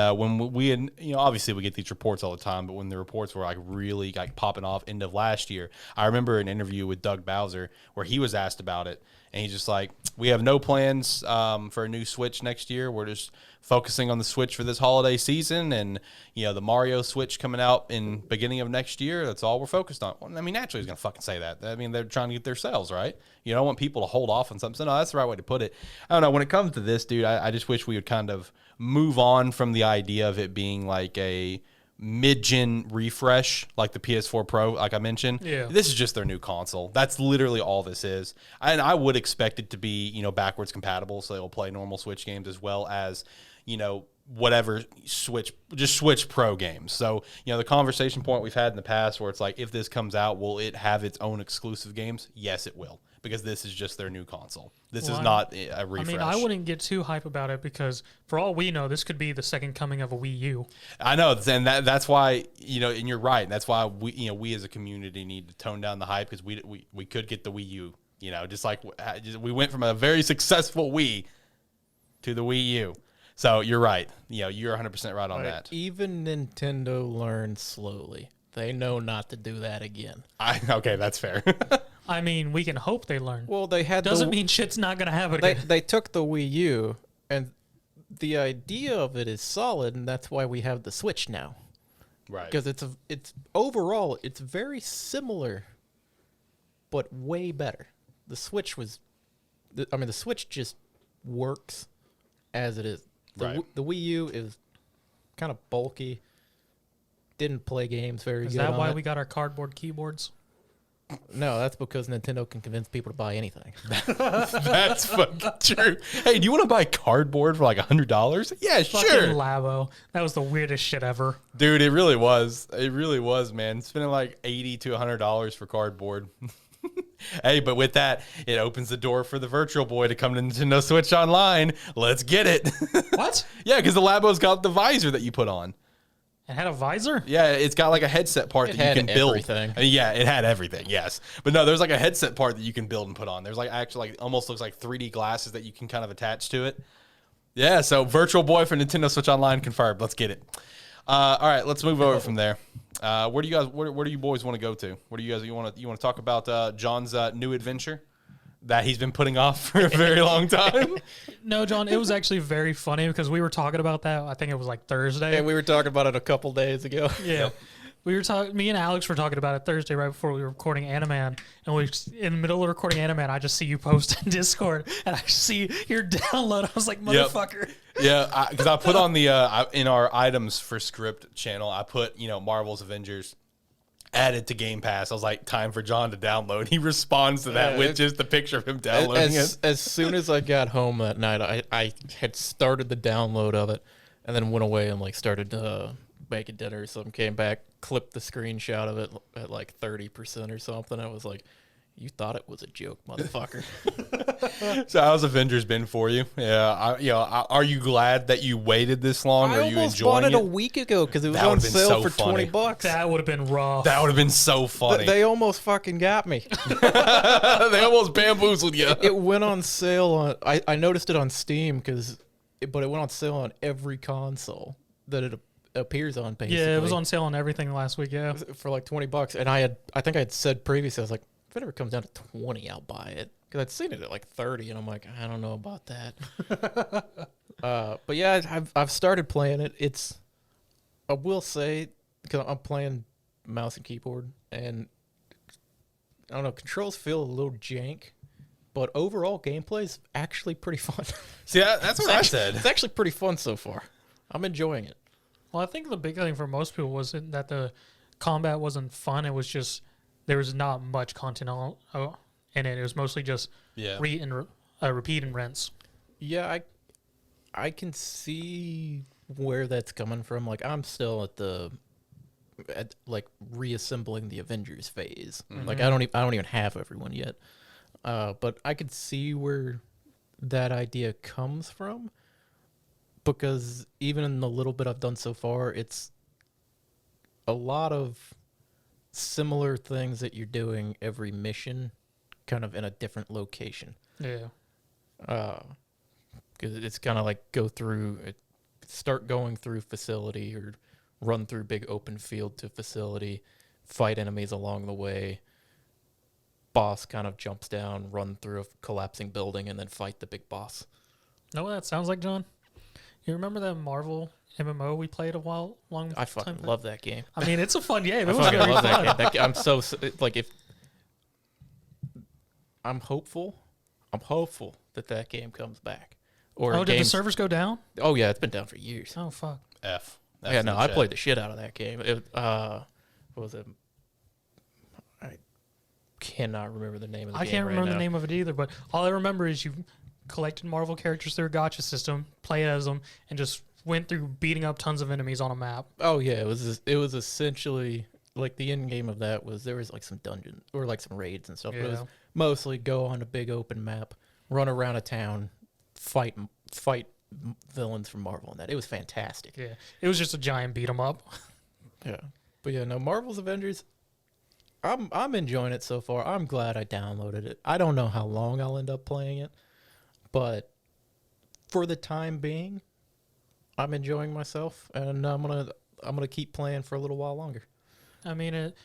we, obviously we get these reports all the time, but when the reports were like really like popping off end of last year, I remember an interview with Doug Bowser where he was asked about it. And he's just like, we have no plans for a new Switch next year. We're just focusing on the Switch for this holiday season. And, the Mario Switch coming out in beginning of next year. That's all we're focused on. Well, naturally he's going to fucking say that. They're trying to get their sales, right? You don't want people to hold off on something. So, no, that's the right way to put it. I don't know. When it comes to this, dude, I just wish we would kind of move on from the idea of it being like a mid-gen refresh like the PS4 Pro, like I mentioned. Yeah. This is just their new console. That's literally all this is. And I would expect it to be, backwards compatible, so it'll play normal Switch games as well as, whatever Switch Pro games. So, the conversation point we've had in the past where it's like, if this comes out, will it have its own exclusive games? Yes, it will, because this is just their new console. This is not a refresh. I wouldn't get too hype about it, because for all we know, this could be the second coming of a Wii U. I know, and that's why, and you're right. That's why we as a community need to tone down the hype, because we could get the Wii U. Just like we went from a very successful Wii to the Wii U. So you're right. You're 100% right on that. Even Nintendo learned slowly. They know not to do that again. Okay, that's fair. We can hope they learn. Well, they had Doesn't mean shit's not going to happen again. They took the Wii U, and the idea of it is solid, and that's why we have the Switch now. Right. Because it's overall, it's very similar, but way better. The Switch the Switch just works as it is. Right. The Wii U is kind of bulky. Didn't play games very good. Is that why on we it. got our cardboard keyboards? No, that's because Nintendo can convince people to buy anything. That's fucking true. Hey, do you want to buy cardboard for like $100? Yeah, Fucking sure. Labo. That was the weirdest shit ever. Dude, it really was. It really was, man. Spending like $80 to $100 for cardboard. Hey, but with that, it opens the door for the Virtual Boy to come to Nintendo Switch Online. Let's get it. What? Yeah, because the Labo's got the visor that you put on. It had a visor? Yeah, it's got like a headset part that you can build. Everything. Yeah, it had everything, yes. But no, there's like a headset part that you can build and put on. There's like actually like almost looks like 3D glasses that you can kind of attach to it. Yeah, so Virtual Boy for Nintendo Switch Online confirmed. Let's get it. All right, let's move over from there. Where do you boys want to go to? What do you want to talk about John's new adventure that he's been putting off for a very long time? No, John, it was actually very funny because we were talking about that. I think it was like Thursday. And we were talking about it a couple days ago. Yeah. We were talking. Me and Alex were talking about it Thursday right before we were recording Animan, and we in the middle of recording Animan, I just see you post in Discord, and I see your download. I was like, motherfucker. Yeah, because I put on the in our items for script channel, I put Marvels Avengers added to Gamepass. I was like, time for John to download. He responds to that with just the picture of him downloading it. As soon as I got home that night, I had started the download of it, and then went away and started making dinner or something. Came back, clipped the screenshot of it at like 30% or something. I was like, you thought it was a joke, motherfucker. So how's Avengers been for you? Yeah, are you glad that you waited this long? Are you enjoying it? I almost bought it a week ago because it was on sale for $20. That would have been rough. That would have been so funny. They almost fucking got me. They almost bamboozled you. It went on sale on. I noticed it on Steam but it went on sale on every console that it appears on. Basically, yeah, it was on sale on everything last week. Yeah, for like $20. And I think I had said previously, I was like, if it ever comes down to 20, I'll buy it. Because I'd seen it at like 30, and I'm like, I don't know about that. But yeah, I've started playing it. I will say, because I'm playing mouse and keyboard, and I don't know, controls feel a little jank, but overall gameplay is actually pretty fun. See, that's what I said. It's actually pretty fun so far. I'm enjoying it. Well, I think the big thing for most people wasn't that the combat wasn't fun. It was just there was not much content in it. It was mostly just repeat and rinse. Yeah, I can see where that's coming from. Like, I'm still at like reassembling the Avengers phase. Like, I don't even have everyone yet. But I could see where that idea comes from, because even in the little bit I've done so far, it's a lot of similar things that you're doing every mission, kind of in a different location. Yeah. Because it's kind of like start going through facility, or run through big open field to facility, fight enemies along the way. Boss kind of jumps down, run through a collapsing building, and then fight the big boss. Know what that sounds like, John? You remember that Marvel MMO we played I fucking love that game. I mean, it's a fun game. I It was fucking gonna be love fun. that game. I'm so like, if I'm hopeful that game comes back. Or Oh, did the servers go down? Oh yeah, it's been down for years. Oh fuck. F. Yeah, no, I played the shit out of that game. What was it? I cannot remember the name of the game. I can't right remember now. the name of it either, but all I remember is you collected Marvel characters through a gacha system, played as them, and just went through beating up tons of enemies on a map. Oh yeah, it was essentially like the end game of that was there was like some dungeons or like some raids and stuff. But it was Yeah. mostly go on a big open map, run around a town, fight villains from Marvel, and that it was fantastic. Yeah, it was just a giant beat 'em up. Yeah, but yeah, no, Marvel's Avengers. I'm enjoying it so far. I'm glad I downloaded it. I don't know how long I'll end up playing it, but for the time being, I'm enjoying myself, and I'm gonna keep playing for a little while longer. I mean, it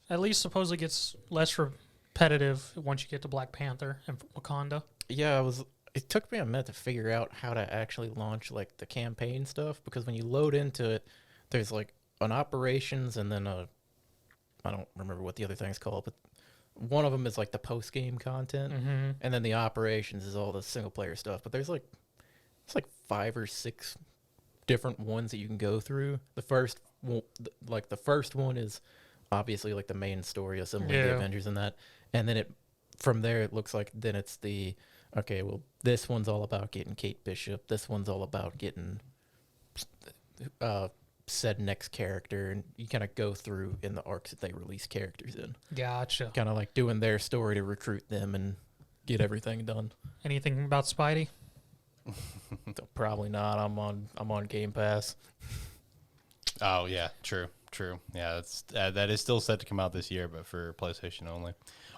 at least supposedly gets less repetitive once you get to Black Panther and Wakanda. Yeah, it took me a minute to figure out how to actually launch like the campaign stuff, because when you load into it, there's like an operations and then I don't remember what the other thing's called, but one of them is like the post game content, and then the operations is all the single player stuff. But it's like 5 or 6 different ones that you can go through. The first one is obviously like the main story, assembling the Avengers and that, and then from there it looks like then it's okay, well, this one's all about getting Kate Bishop. This one's all about getting said next character, and you kind of go through in the arcs that they release characters in. Gotcha. Kind of like doing their story to recruit them and get everything done. Anything about Spidey? Probably not. I'm on Game Pass. Oh yeah, true. Yeah, that is still set to come out this year, but for PlayStation only.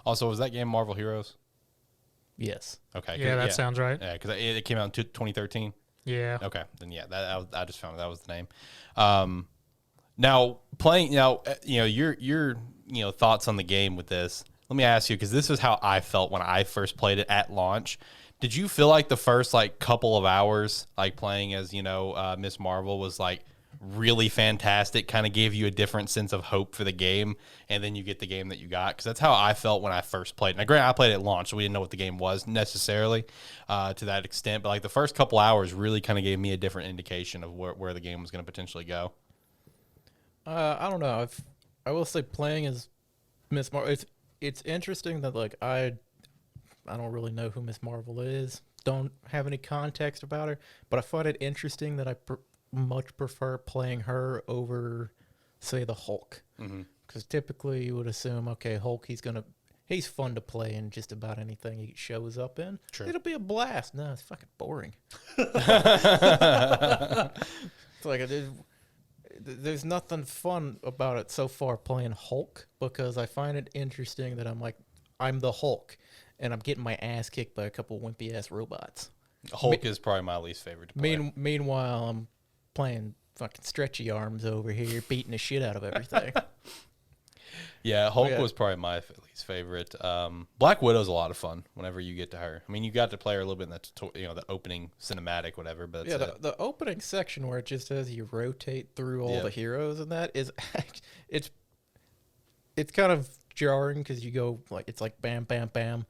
Also, was that game Marvel Heroes? Yes. Okay. Yeah, that sounds right. Yeah, because it came out in 2013. Yeah. Okay, then yeah, I just found that was the name. Now playing, your thoughts on the game with this. Let me ask you, because this is how I felt when I first played it at launch. Did you feel like the first couple of hours playing as Miss Marvel was really fantastic, kind of gave you a different sense of hope for the game, and then you get the game that you got? Because that's how I felt when I first played. Now, granted, I played it at launch, so we didn't know what the game was necessarily to that extent, but the first couple hours really kind of gave me a different indication of where the game was going to potentially go. I don't know. I will say playing as Miss Marvel, it's interesting that I don't really know who Miss Marvel is. Don't have any context about her, but I find it interesting that I much prefer playing her over, say, the Hulk. Because typically you would assume, okay, Hulk, he's fun to play in just about anything he shows up in. True. It'll be a blast. No, it's fucking boring. It's there's nothing fun about it so far playing Hulk, because I find it interesting that I'm the Hulk, and I'm getting my ass kicked by a couple wimpy ass robots. Hulk is probably my least favorite to play. Meanwhile, I'm playing fucking stretchy arms over here, beating the shit out of everything. Yeah, Hulk was probably my least favorite. Black Widow's a lot of fun whenever you get to her. I mean, you got to play her a little bit in the opening cinematic, whatever. But yeah, the opening section where it just says you rotate through all the heroes and that is, it's kind of jarring, because you go it's bam, bam, bam,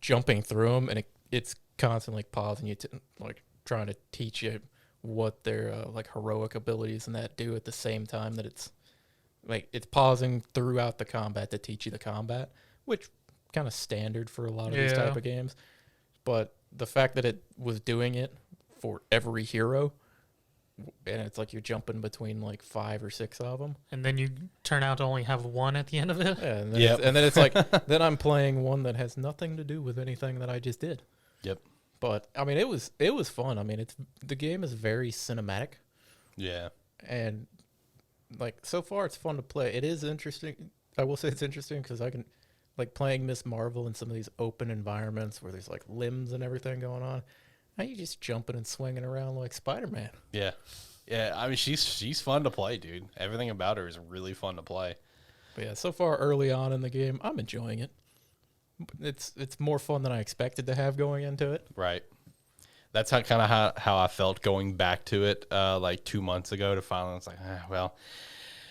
jumping through them, and it's constantly pausing you to trying to teach you what their like heroic abilities and that do at the same time that it's like it's pausing throughout the combat to teach you the combat, which kind of standard for a lot of these Yeah. type of games. But the fact that it was doing it for every hero, and it's like you're jumping between like 5 or 6 of them. And then you turn out to only have one at the end of it. Yeah, and then, Yep. and then it's like then I'm playing one that has nothing to do with anything that I just did. Yep. But I mean, it was fun. I mean, the game is very cinematic, Yeah. and like so far it's fun to play. It is interesting. I will say it's interesting because I can like playing Miss Marvel in some of these open environments where there's like limbs and everything going on. Now you just jumping and swinging around like Spider-Man. Yeah. Yeah. I mean, she's fun to play, dude. Everything about her is really fun to play. But yeah, so far early on in the game, I'm enjoying it. It's more fun than I expected to have going into it. Right. That's how I felt going back to it like 2 months ago to finally, I was like, well,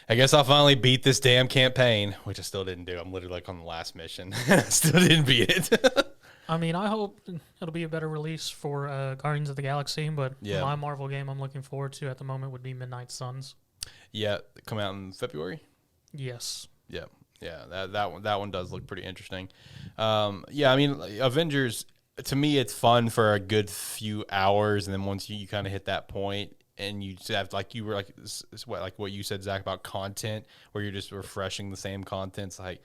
I guess I'll finally beat this damn campaign, which I still didn't do. I'm literally like on the last mission. Still didn't beat it. I mean, I hope it'll be a better release for Guardians of the Galaxy, but Yeah. my Marvel game I'm looking forward to at the moment would be Midnight Suns. Yeah. Come out in February. Yes. Yeah. Yeah. That one does look pretty interesting. Yeah. I mean, Avengers, to me, it's fun for a good few hours. And then once you kind of hit that point, and you just have like you were like what you said, Zach, about content where you're just refreshing the same content. It's like,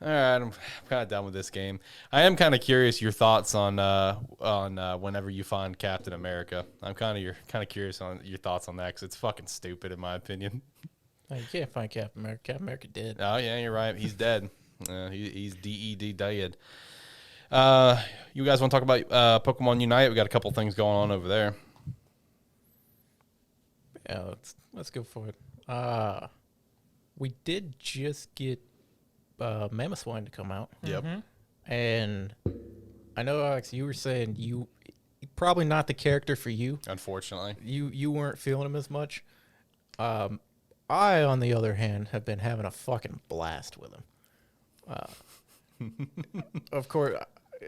all right, I'm kind of done with this game. I am kind of curious your thoughts on whenever you find Captain America. I'm kind of curious on your thoughts on that because it's fucking stupid in my opinion. Oh, you can't find Captain America. Captain America dead. Oh yeah, you're right. He's dead. He's dead dead. You guys want to talk about Pokemon Unite? We got a couple things going on over there. Yeah, let's go for it. We did just get Mamoswine to come out, Yep. and I know Alex, you were saying you probably not the character for you. Unfortunately. You weren't feeling him as much. I, on the other hand, have been having a fucking blast with him. Of course,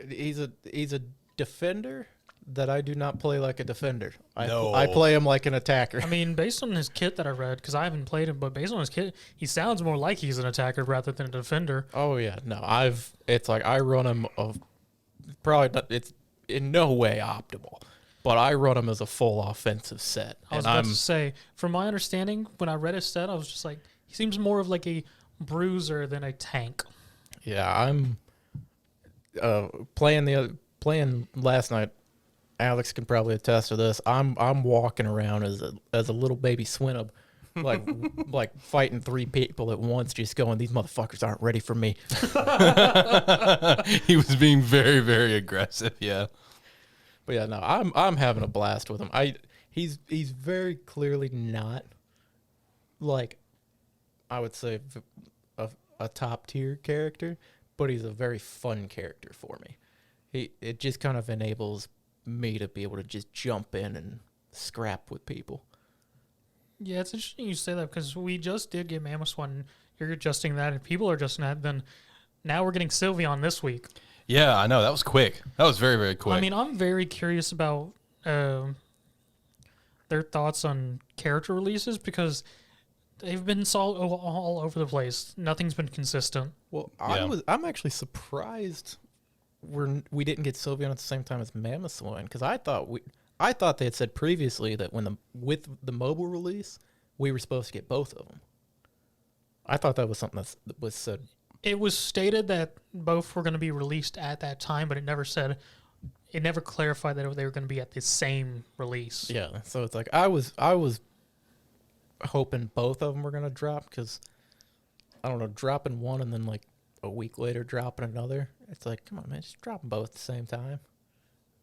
he's a defender that I do not play like a defender. No. I play him like an attacker. I mean, based on his kit that I read, because I haven't played him, but based on his kit, he sounds more like he's an attacker rather than a defender. Oh yeah, no, it's like I run him of probably not, it's in no way optimal, but I run him as a full offensive set. I was about to say, from my understanding, when I read his set, I was just like, he seems more of like a bruiser than a tank. Yeah, I'm playing last night. Alex can probably attest to this. I'm walking around as a little baby Swinub, like like fighting 3 people at once, just going, these motherfuckers aren't ready for me. He was being very, very aggressive. Yeah. But yeah, no, I'm having a blast with him. He's very clearly not like I would say a top tier character, but he's a very fun character for me. It just kind of enables me to be able to just jump in and scrap with people. Yeah, it's interesting you say that because we just did get Mamoswine. You're adjusting that, and people are adjusting that. Then now we're getting Sylveon this week. Yeah, I know. That was quick. That was very, very quick. I mean, I'm very curious about their thoughts on character releases because they've been all over the place. Nothing's been consistent. Well, Yeah. I'm actually surprised we didn't get Sylveon at the same time as Mamoswine because I thought they had said previously that with the mobile release we were supposed to get both of them. I thought that was something that was said. It was stated that both were going to be released at that time, but it never clarified that they were going to be at the same release. Yeah, so it's like I was hoping both of them were going to drop because I don't know, dropping one and then like a week later dropping another. It's like, come on, man, just drop them both at the same time.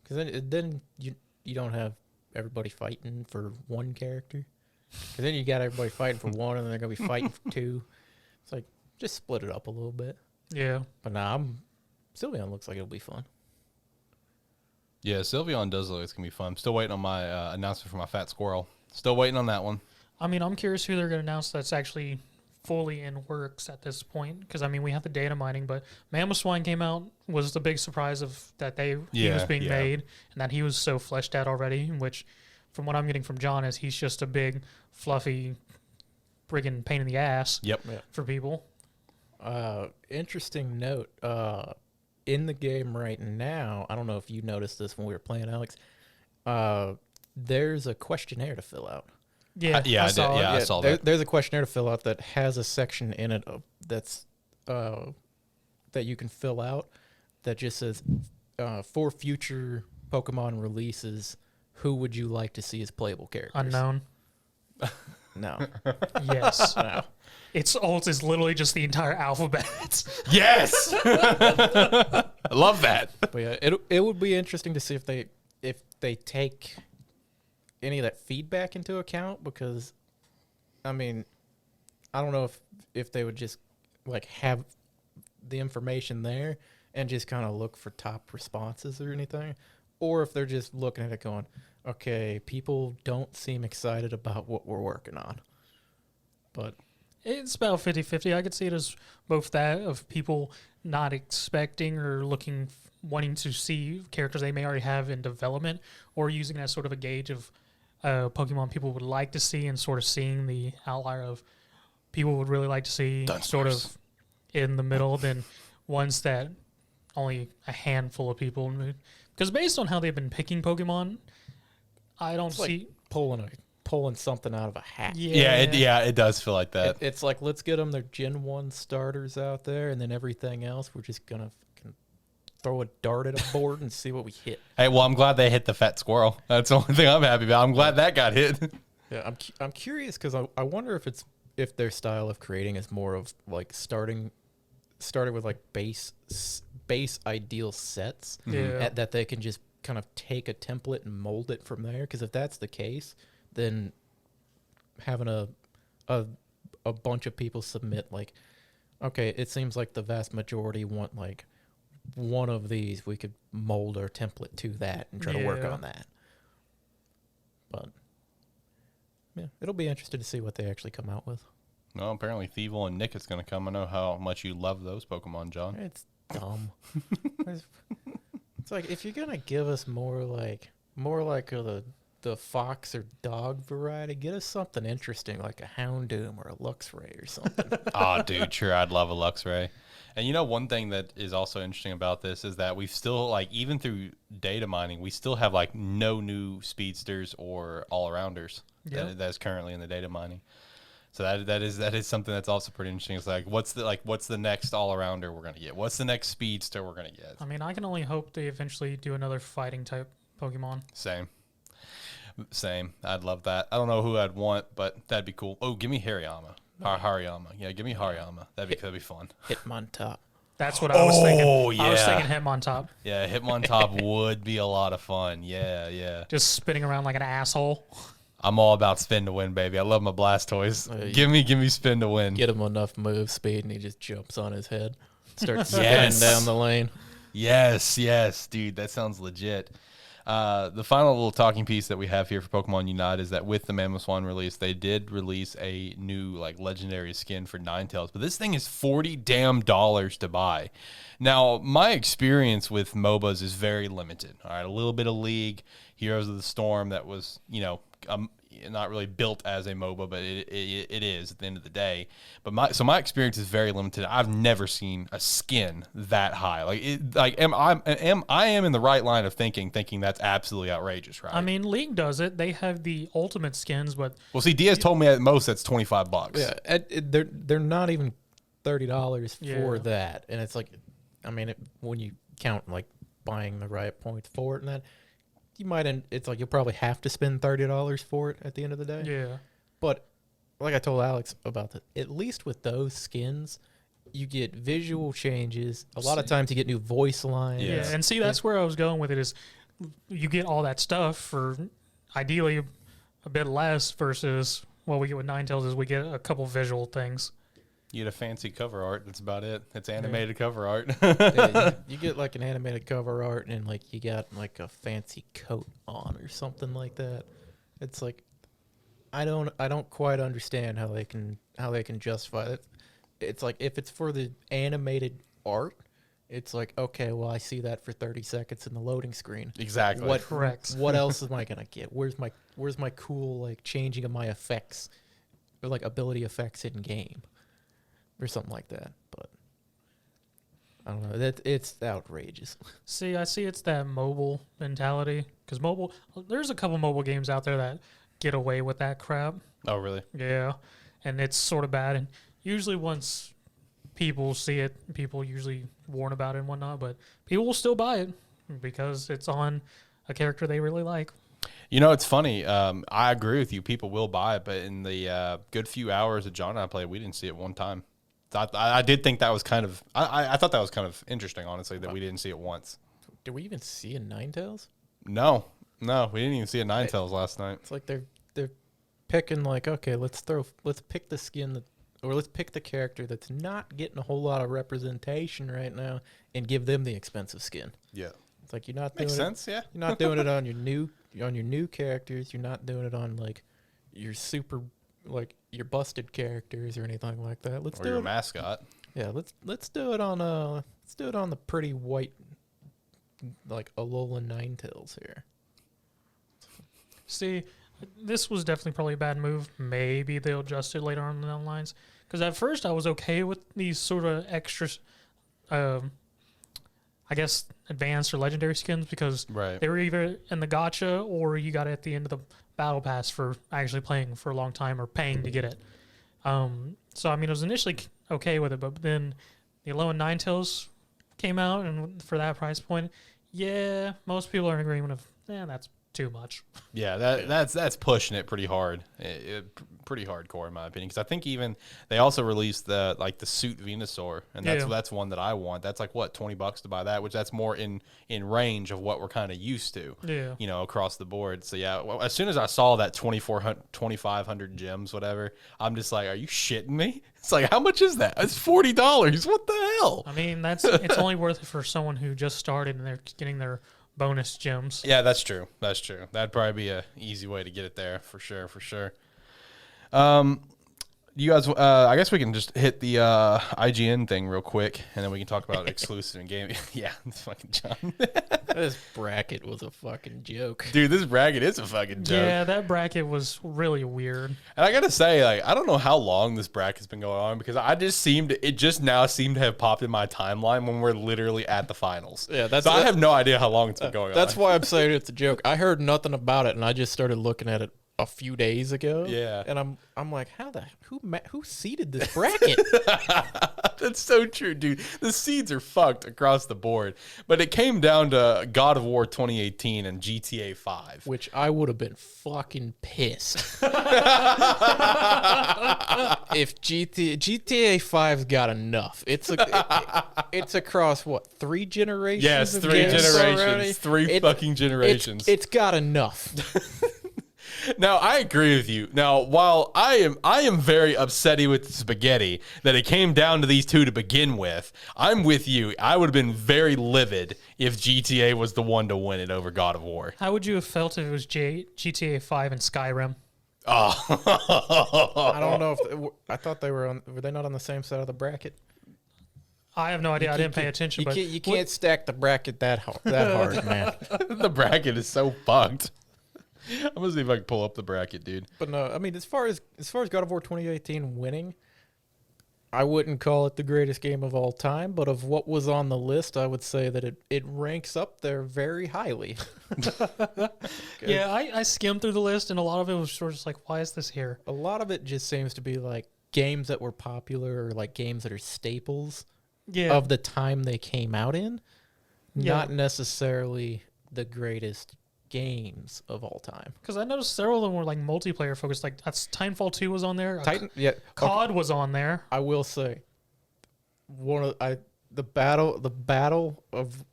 Because then you don't have everybody fighting for one character. Because then you got everybody fighting for one, and then they're gonna be fighting for 2. It's like just split it up a little bit. Yeah. But nah, Sylveon looks like it'll be fun. yeah, Sylveon does look like it's going to be fun. I'm still waiting on my announcement for my fat squirrel. Still waiting on that one. I mean, I'm curious who they're going to announce that's actually fully in works at this point because I mean we have the data mining, but Mamoswine came out was the big surprise of that he was being made and that he was so fleshed out already, which from what I'm getting from John, is he's just a big, fluffy, friggin' pain in the ass Yep. for people. Interesting note. In the game right now, I don't know if you noticed this when we were playing, Alex. There's a questionnaire to fill out. Yeah, I did. saw it. Yeah, I saw that. There's a questionnaire to fill out that has a section in it that's that you can fill out that just says, for future Pokemon releases, who would you like to see as playable characters? Unknown. No. Yes. No. It's literally just the entire alphabet. Yes. I love that. But yeah, it would be interesting to see if they take any of that feedback into account, because I mean, I don't know if they would just like have the information there and just kind of look for top responses or anything, or if they're just looking at it going, okay, people don't seem excited about what we're working on. But It's about 50-50. I could see it as both that of people not expecting or wanting to see characters they may already have in development, or using that sort of a gauge of Pokemon people would like to see, and sort of seeing the outlier of people would really like to see sort of in the middle than ones that only a handful of people. Because based on how they've been picking Pokemon, I don't see... pulling something out of a hat. It does feel like that. It's like, let's get them their Gen 1 starters out there, and then everything else, we're just going to throw a dart at a board and see what we hit. Hey, well, I'm glad they hit the fat squirrel. That's the only thing I'm happy about. I'm glad that got hit. Yeah, I'm curious, because I wonder if their style of creating is more of like started with like base ideal sets that they can just kind of take a template and mold it from there. Because if that's the case, then having a bunch of people submit like, okay, it seems like the vast majority want like one of these, we could mold our template to that and try to work on that. But yeah, it'll be interesting to see what they actually come out with. Well, apparently Thievul and Nick is going to come. I know how much you love those Pokemon, John. It's dumb. It's like, if you're gonna give us more like the fox or dog variety, get us something interesting like a Houndoom or a Luxray or something. Oh, dude, sure, I'd love a Luxray. And you know, one thing that is also interesting about this is that we've still, like, even through data mining, we still have like no new speedsters or all-arounders that's currently in the data mining. So that is something that's also pretty interesting. It's like, what's the next all-arounder we're gonna get? What's the next speedster we're gonna get? I mean, I can only hope they eventually do another fighting type Pokemon. Same. I'd love that. I don't know who I'd want, but that'd be cool. Oh, give me Hariyama. Hariyama. Yeah, give me Hariyama. That'd be fun. Hitmontop. That's what I was thinking. Oh, yeah. I was thinking Hitmontop. Yeah, Hitmontop would be a lot of fun. Yeah. Just spinning around like an asshole. I'm all about spin to win, baby. I love my Blastoise. Give me spin to win. Get him enough move speed, and he just jumps on his head, starts spinning down the lane. Yes, dude. That sounds legit. The final little talking piece that we have here for Pokemon Unite is that with the Mamoswine release, they did release a new like legendary skin for Ninetales, but this thing is $40 damn to buy. Now, my experience with MOBAs is very limited. All right, a little bit of League, Heroes of the Storm, that was, not really built as a MOBA, but it is at the end of the day. But my experience is very limited. I've never seen a skin that high. I am in the right line of thinking that's absolutely outrageous, right? I mean, League does it. They have the ultimate skins, but see, Diaz told me at most that's $25. Yeah, they're not even $30 for that, and it's like, I mean, when you count like buying the right points for it and that, it's like you'll probably have to spend $30 for it at the end of the day. Yeah. But like I told Alex about that, at least with those skins, you get visual changes. A lot of times you get new voice lines. Yeah, and see, that's where I was going with it, is you get all that stuff for ideally a bit less versus what we get with Ninetales is we get a couple visual things. You get a fancy cover art. That's about it. It's animated cover art. You get like an animated cover art, and like you got like a fancy coat on or something like that. It's like, I don't quite understand how they can justify it. It's like, if it's for the animated art it's like, okay, well, I see that for 30 seconds in the loading screen. Exactly. Correct. What else am I gonna get? Where's my cool like changing of my effects, or like ability effects in game, or something like that? But I don't know. It's outrageous. See, I see it's that mobile mentality because there's a couple mobile games out there that get away with that crap. Oh, really? Yeah, and it's sort of bad. And usually, once people see it, people usually warn about it and whatnot. But people will still buy it because it's on a character they really like. You know, it's funny. I agree with you. People will buy it, but in the good few hours that John and I played, we didn't see it one time. I did think that was kind of. I thought that was kind of interesting, honestly, that we didn't see it once. Did we even see a Ninetales? No, we didn't even see a Ninetales last night. It's like they're picking like, okay, let's pick the skin or let's pick the character that's not getting a whole lot of representation right now and give them the expensive skin. Yeah, It's like you're not makes doing sense. Yeah, You're not doing it on your new characters. You're not doing it on like your super like your busted characters or anything like that. Let's or do your it. mascot. Yeah, let's do it on the pretty white like Alolan Ninetales here. See, this was definitely probably a bad move. Maybe they'll adjust it later on down the lines. Because at first I was okay with these sort of extra, I guess, advanced or legendary skins because Right. they were either in the gacha or you got it at the end of the battle pass for actually playing for a long time or paying to get it. So, I mean, I was initially okay with it, but then the Alolan Ninetales came out, and for that price point, yeah, most people are in agreement of, that's too much. Yeah, that's pushing it pretty hard, pretty hardcore in my opinion. Because I think even they also released the suit Venusaur, and that's one that I want. That's like what, $20 to buy that, which that's more in range of what we're kind of used to. Yeah, you know, across the board. So yeah, well, as soon as I saw that 2,500 gems, whatever, I'm just like, are you shitting me? It's like, how much is that? It's $40. What the hell? I mean, it's only worth it for someone who just started and they're getting their bonus gems. Yeah, that's true. That'd probably be a easy way to get it there for sure. You guys, I guess we can just hit the IGN thing real quick, and then we can talk about exclusive and game. Yeah, it's fucking John. This bracket was a fucking joke. Dude, this bracket is a fucking joke. Yeah, that bracket was really weird. And I gotta say, like, I don't know how long this bracket's been going on because it just now seemed to have popped in my timeline when we're literally at the finals. Yeah, I have no idea how long it's been going on. That's why I'm saying it's a joke. I heard nothing about it, and I just started looking at it a few days ago. Yeah. And I'm like, who seeded this bracket? That's so true, dude. The seeds are fucked across the board. But it came down to God of War 2018 and GTA 5. Which I would have been fucking pissed. If GTA 5's got enough. It's across what, 3 generations? Yes, of 3 games generations. already? Three fucking generations. It's got enough. Now, I agree with you. Now, while I am very upsetty with the spaghetti that it came down to these two to begin with, I'm with you. I would have been very livid if GTA was the one to win it over God of War. How would you have felt if it was GTA 5 and Skyrim? Oh. I don't know if I thought were they not on the same side of the bracket? I have no idea. I didn't pay attention. But You can't stack the bracket that hard, man. The bracket is so fucked. I'm gonna see if I can pull up the bracket, dude. But no, I mean, as far as God of War 2018 winning, I wouldn't call it the greatest game of all time, but of what was on the list, I would say that it ranks up there very highly. yeah, I skimmed through the list, and a lot of it was sort of just like, why is this here? A lot of it just seems to be like games that were popular or like games that are staples of the time they came out in, not necessarily the greatest games of all time. Because I noticed several of them were like multiplayer focused. Like that's Titanfall 2 was on there. COD was on there. I will say, the battle of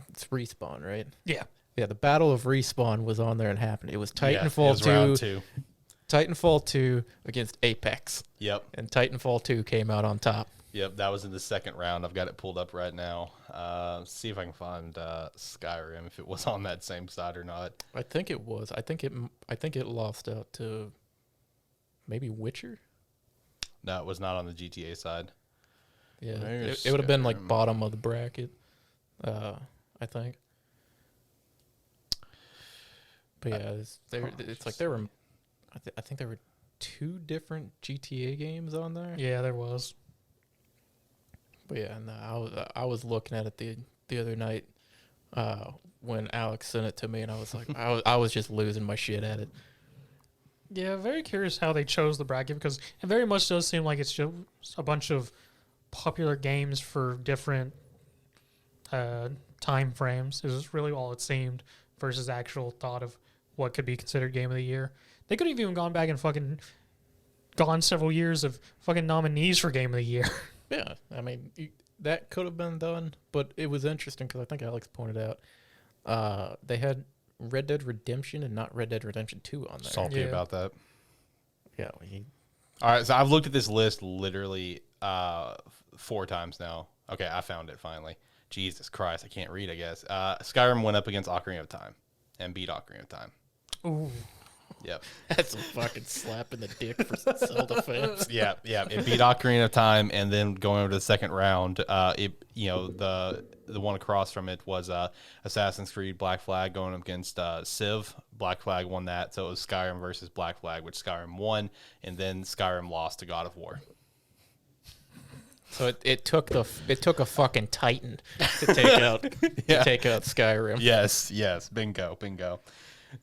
it's Respawn, right? Yeah. Yeah, the Battle of Respawn was on there and happened. It was Titanfall it was 2. round 2. Titanfall 2 against Apex. Yep. And Titanfall 2 came out on top. Yep, that was in the second round. I've got it pulled up right now. See if I can find Skyrim, if it was on that same side or not. I think it was. I think it lost out to maybe Witcher. No, it was not on the GTA side. Yeah, There's it would have been like Skyrim. bottom of the bracket, I think. But yeah, it's like there were, I think there were 2 different GTA games on there. Yeah, there was. But yeah, no, I was looking at it the other night when Alex sent it to me, and I was like, I was just losing my shit at it. Yeah, very curious how they chose the bracket because it very much does seem like it's just a bunch of popular games for different time frames. Is really all it seemed versus actual thought of what could be considered game of the year. They could have even gone back and fucking gone several years of fucking nominees for game of the year. Yeah, I mean that could have been done, but it was interesting because I think Alex pointed out they had Red Dead Redemption and not Red Dead Redemption 2 on there. Salty Yeah. about that. Yeah, All right, so I've looked at this list literally 4 times now. Okay, I found it finally. Jesus Christ, I can't read, I guess. Skyrim went up against Ocarina of Time and beat Ocarina of Time. Ooh. Yep. that's a fucking slap in the dick for Zelda fans. Yeah. It beat Ocarina of Time, and then going over to the second round, the one across from it was Assassin's Creed Black Flag going up against Civ. Black Flag won that, so it was Skyrim versus Black Flag, which Skyrim won, and then Skyrim lost to God of War. So it took a fucking titan to take out Skyrim. Yes, bingo.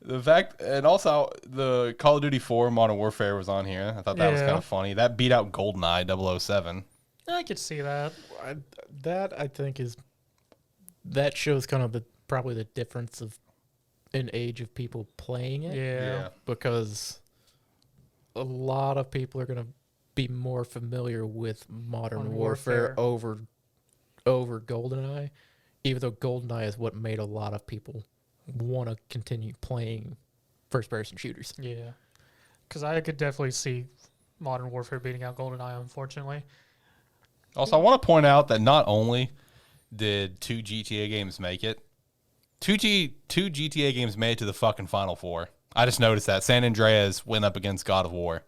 The fact, and also the Call of Duty 4 Modern Warfare was on here. I thought that was Yeah. kind of funny. That beat out GoldenEye 007. I could see that. I think that shows kind of probably the difference in age of people playing it. Yeah. Because a lot of people are going to be more familiar with Modern Warfare over GoldenEye, even though GoldenEye is what made a lot of people want to continue playing first-person shooters. Yeah. Because I could definitely see Modern Warfare beating out GoldenEye, unfortunately. Also, I want to point out that not only did 2 GTA games make it, 2 GTA games made it to the fucking Final Four. I just noticed that. San Andreas went up against God of War.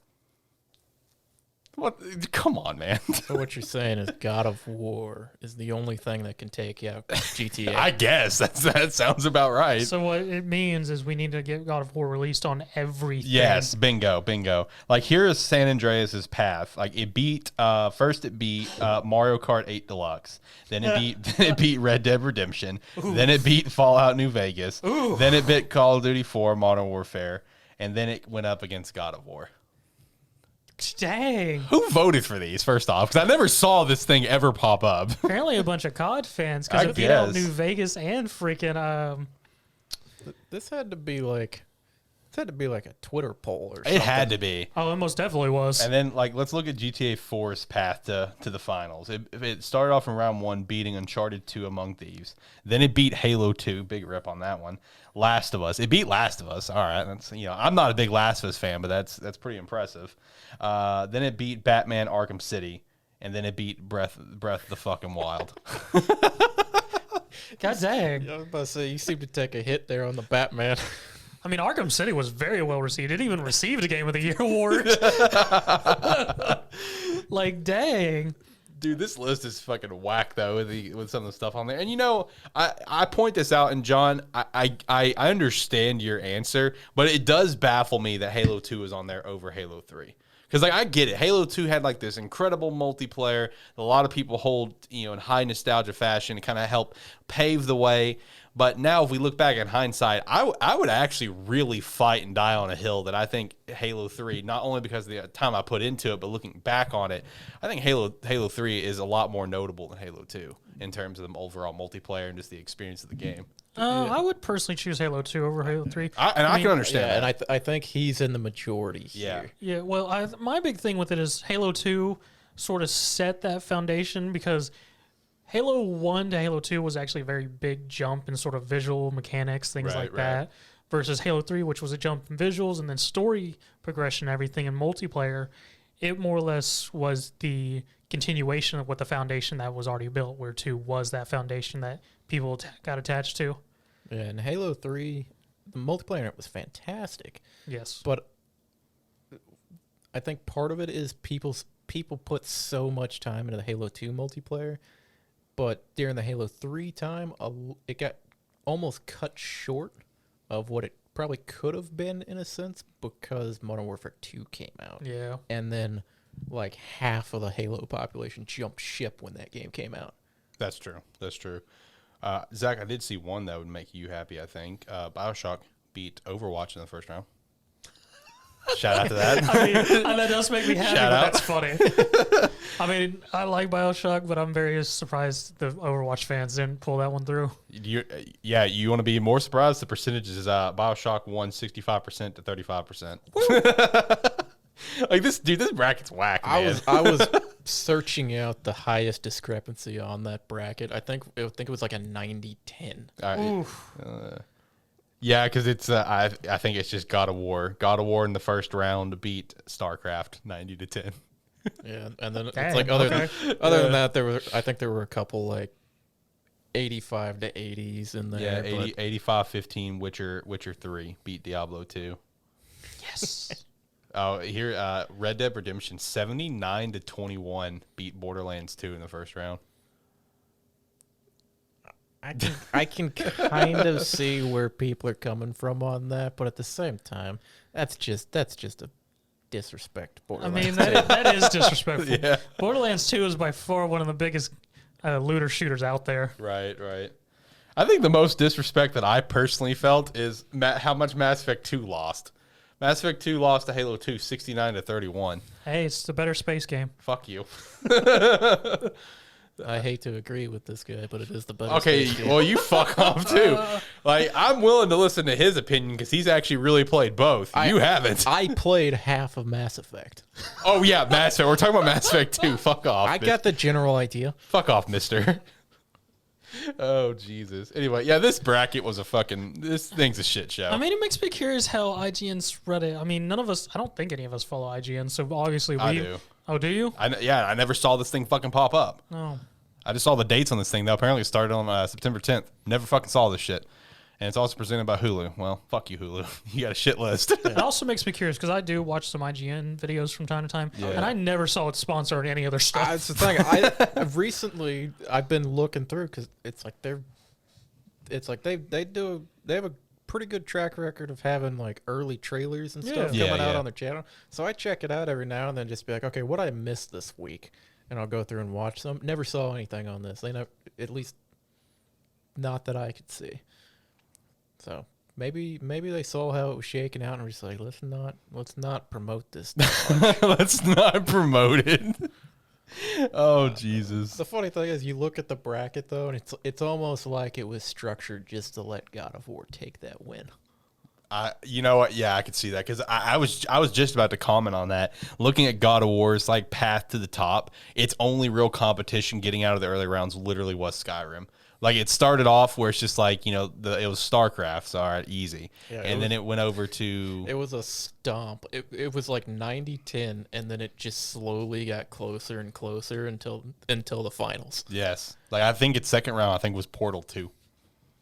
What? Come on, man. So what you're saying is God of War is the only thing that can take out GTA. I guess that sounds about right. So what it means is we need to get God of War released on everything. Yes, bingo. Like, here is San Andreas' path. Like, it beat first it beat Mario Kart 8 Deluxe. Then it beat Red Dead Redemption. Ooh. Then it beat Fallout New Vegas. Ooh. Then it beat Call of Duty 4 Modern Warfare, and then it went up against God of War. Dang. Who voted for these, first off? Because I never saw this thing ever pop up. Apparently a bunch of COD fans because it beat out New Vegas and freaking This had to be like a Twitter poll or something. It had to be. Oh, it most definitely was. And then, like, let's look at GTA 4's path to the finals. It started off in round 1 beating Uncharted 2 Among Thieves. Then it beat Halo 2. Big rip on that one. Last of Us. It beat Last of Us. All right. That's, I'm not a big Last of Us fan, but that's pretty impressive. Then it beat Batman Arkham City. And then it beat Breath of the fucking Wild. God dang. I was about to say, you seem to take a hit there on the Batman. I mean, Arkham City was very well received. It even received a Game of the Year award. Like, dang. Dude, this list is fucking whack, though, with some of the stuff on there. And, I point this out, and, John, I understand your answer, but it does baffle me that Halo 2 is on there over Halo 3. Because, like, I get it. Halo 2 had, like, this incredible multiplayer that a lot of people hold, in high nostalgia fashion to kind of help pave the way. But now, if we look back in hindsight, I would actually really fight and die on a hill that I think Halo 3, not only because of the time I put into it, but looking back on it, I think Halo 3 is a lot more notable than Halo 2 in terms of the overall multiplayer and just the experience of the game. I would personally choose Halo 2 over Halo 3. I can understand that. And I think he's in the majority here. Yeah, well, my big thing with it is Halo 2 sort of set that foundation because Halo 1 to Halo 2 was actually a very big jump in sort of visual mechanics, things like that, versus Halo 3, which was a jump in visuals and then story progression and everything in multiplayer. It more or less was the continuation of what the foundation that was already built, where 2 was that foundation that people got attached to. Yeah, and Halo 3, the multiplayer in it was fantastic. Yes. But I think part of it is people people put so much time into the Halo 2 multiplayer, but during the Halo 3 time, it got almost cut short of what it probably could have been in a sense because Modern Warfare 2 came out. Yeah. And then like half of the Halo population jumped ship when that game came out. That's true. That's true. Zach, I did see one that would make you happy, I think. BioShock beat Overwatch in the first round. Shout out to that. I mean, and that does make me happy, Shout but out. that's funny. I mean, I like BioShock, but I'm very surprised the Overwatch fans didn't pull that one through. You want to be more surprised? The percentage is BioShock won 65% to 35%. Like this bracket's whack, man. I was searching out the highest discrepancy on that bracket. I think it was like a 90-10. Yeah, because it's I think it's just God of War. God of War in the first round beat StarCraft 90-10. Yeah, and then Dang, it's like other than that, I think there were a couple like 85 to 80s in there. Yeah, 85-15 Witcher 3 beat Diablo 2. Yes. Oh, here Red Dead Redemption 79-21 beat Borderlands 2 in the first round. I can kind of see where people are coming from on that, but at the same time, that's just a disrespect to I Borderlands. mean, that is disrespectful. Yeah. Borderlands 2 is by far one of the biggest looter shooters out there. Right. I think the most disrespect that I personally felt is how much Mass Effect 2 lost. Mass Effect 2 lost to Halo 2 69-31. Hey, it's the better space game. Fuck you. I hate to agree with this guy, but it is the better. Okay, space game. well, you fuck off too. Like, I'm willing to listen to his opinion because he's actually really played both. You haven't. I played half of Mass Effect. Oh, yeah, Mass Effect. We're talking about Mass Effect 2. Fuck off. I got the general idea. Fuck off, mister. Oh, Jesus. Anyway, yeah, this bracket was this thing's a shit show. I mean, it makes me curious how IGNs read it. I mean, I don't think any of us follow IGN, so obviously we... I do. Oh, do you? I never saw this thing fucking pop up. No. I just saw the dates on this thing, though. Apparently it started on September 10th. Never fucking saw this shit. And it's also presented by Hulu. Well, fuck you, Hulu. You got a shit list. It also makes me curious because I do watch some IGN videos from time to time, and I never saw it sponsored any other stuff. That's the thing. I've been looking through because it's like they have a pretty good track record of having like early trailers and stuff Yeah. coming out Yeah. on their channel. So I check it out every now and then, just be like, okay, what I missed this week, and I'll go through and watch them. Never saw anything on this. They never, at least not that I could see. So maybe they saw how it was shaking out and were just like, let's not promote this. Let's not promote it. Oh, Jesus. The funny thing is, you look at the bracket though, and it's almost like it was structured just to let God of War take that win. You know what? Yeah, I could see that because I was just about to comment on that. Looking at God of War's like path to the top, its only real competition getting out of the early rounds literally was Skyrim. Like it started off where it's just like, it was StarCraft, so all right, easy. Yeah, and then it went over to... It was a stomp. It was like 90-10, and then it just slowly got closer and closer until the finals. Yes. Like I think its second round, I think was Portal 2.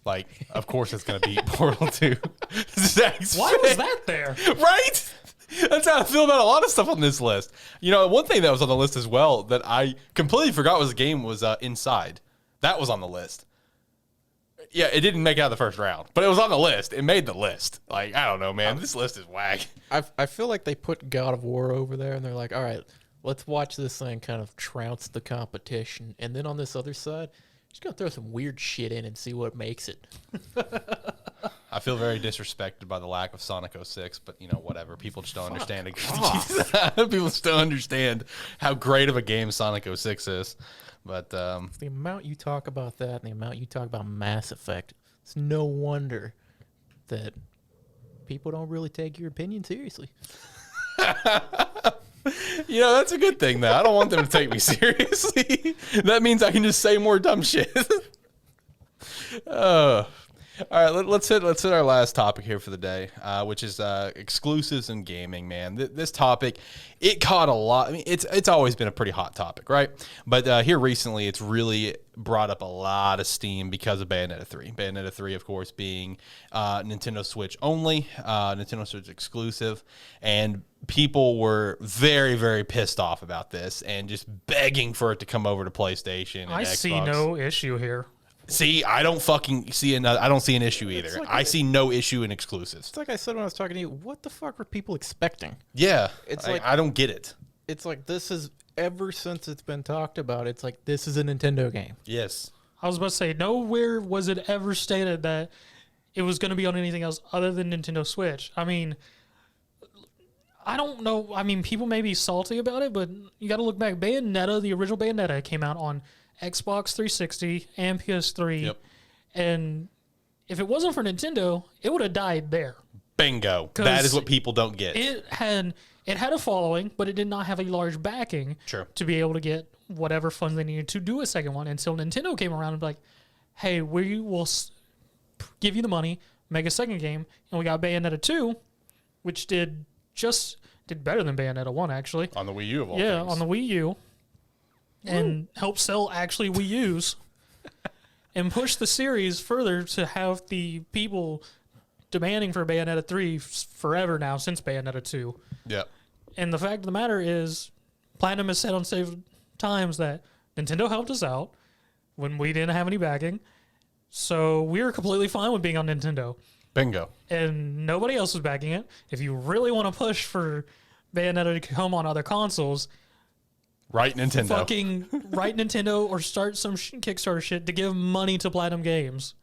Like, of course it's going to beat Portal 2. Why was that there? Right? That's how I feel about a lot of stuff on this list. One thing that was on the list as well that I completely forgot was the game was Inside. That was on the list. Yeah, it didn't make it out of the first round, but it was on the list. It made the list. Like, I don't know, man. This list is whack. I feel like they put God of War over there, and they're like, all right, let's watch this thing kind of trounce the competition. And then on this other side, just going to throw some weird shit in and see what makes it. I feel very disrespected by the lack of Sonic 06, but, whatever. People just don't understand. People just don't understand how great of a game Sonic 06 is. But the amount you talk about that and the amount you talk about Mass Effect, it's no wonder that people don't really take your opinion seriously. That's a good thing, though. I don't want them to take me seriously. That means I can just say more dumb shit. All right, let's hit our last topic here for the day, which is exclusives in gaming. Man, this topic, it caught a lot. I mean, it's always been a pretty hot topic, right? But here recently, it's really brought up a lot of steam because of Bayonetta 3. Bayonetta 3, of course, being Nintendo Switch only, Nintendo Switch exclusive, and people were very, very pissed off about this and just begging for it to come over to PlayStation and I Xbox. see no issue here. See, I don't fucking see I don't see an issue either. like I see no issue in exclusives. It's like I said when I was talking to you. What the fuck were people expecting? Yeah, It's like I don't get it. It's like this is ever since it's been talked about. It's like this is a Nintendo game. Yes, I was about to say, nowhere was it ever stated that it was going to be on anything else other than Nintendo Switch. I mean, I don't know. I mean, people may be salty about it, but you got to look back. Bayonetta, the original Bayonetta, came out on Xbox 360 and PS3. Yep. And if it wasn't for Nintendo, it would have died there. bingo. That is what people don't get. It had a following, but it did not have a large backing True. to be able to get whatever funds they needed to do a second one until Nintendo came around and be like, hey, we will give you the money, make a second game. And we got Bayonetta 2, which did better than Bayonetta 1, actually. On the Wii U of all Yeah, things. on the Wii U. And help sell actually Wii U's. And push the series further to have the people demanding for Bayonetta 3 forever now since Bayonetta 2. Yeah. And the fact of the matter is, Platinum has said on several times that Nintendo helped us out when we didn't have any backing. So we were completely fine with being on Nintendo. Bingo. And nobody else was backing it. If you really want to push for Bayonetta to come on other consoles, Right, Nintendo. fucking write Nintendo or start some Kickstarter shit to give money to Platinum Games.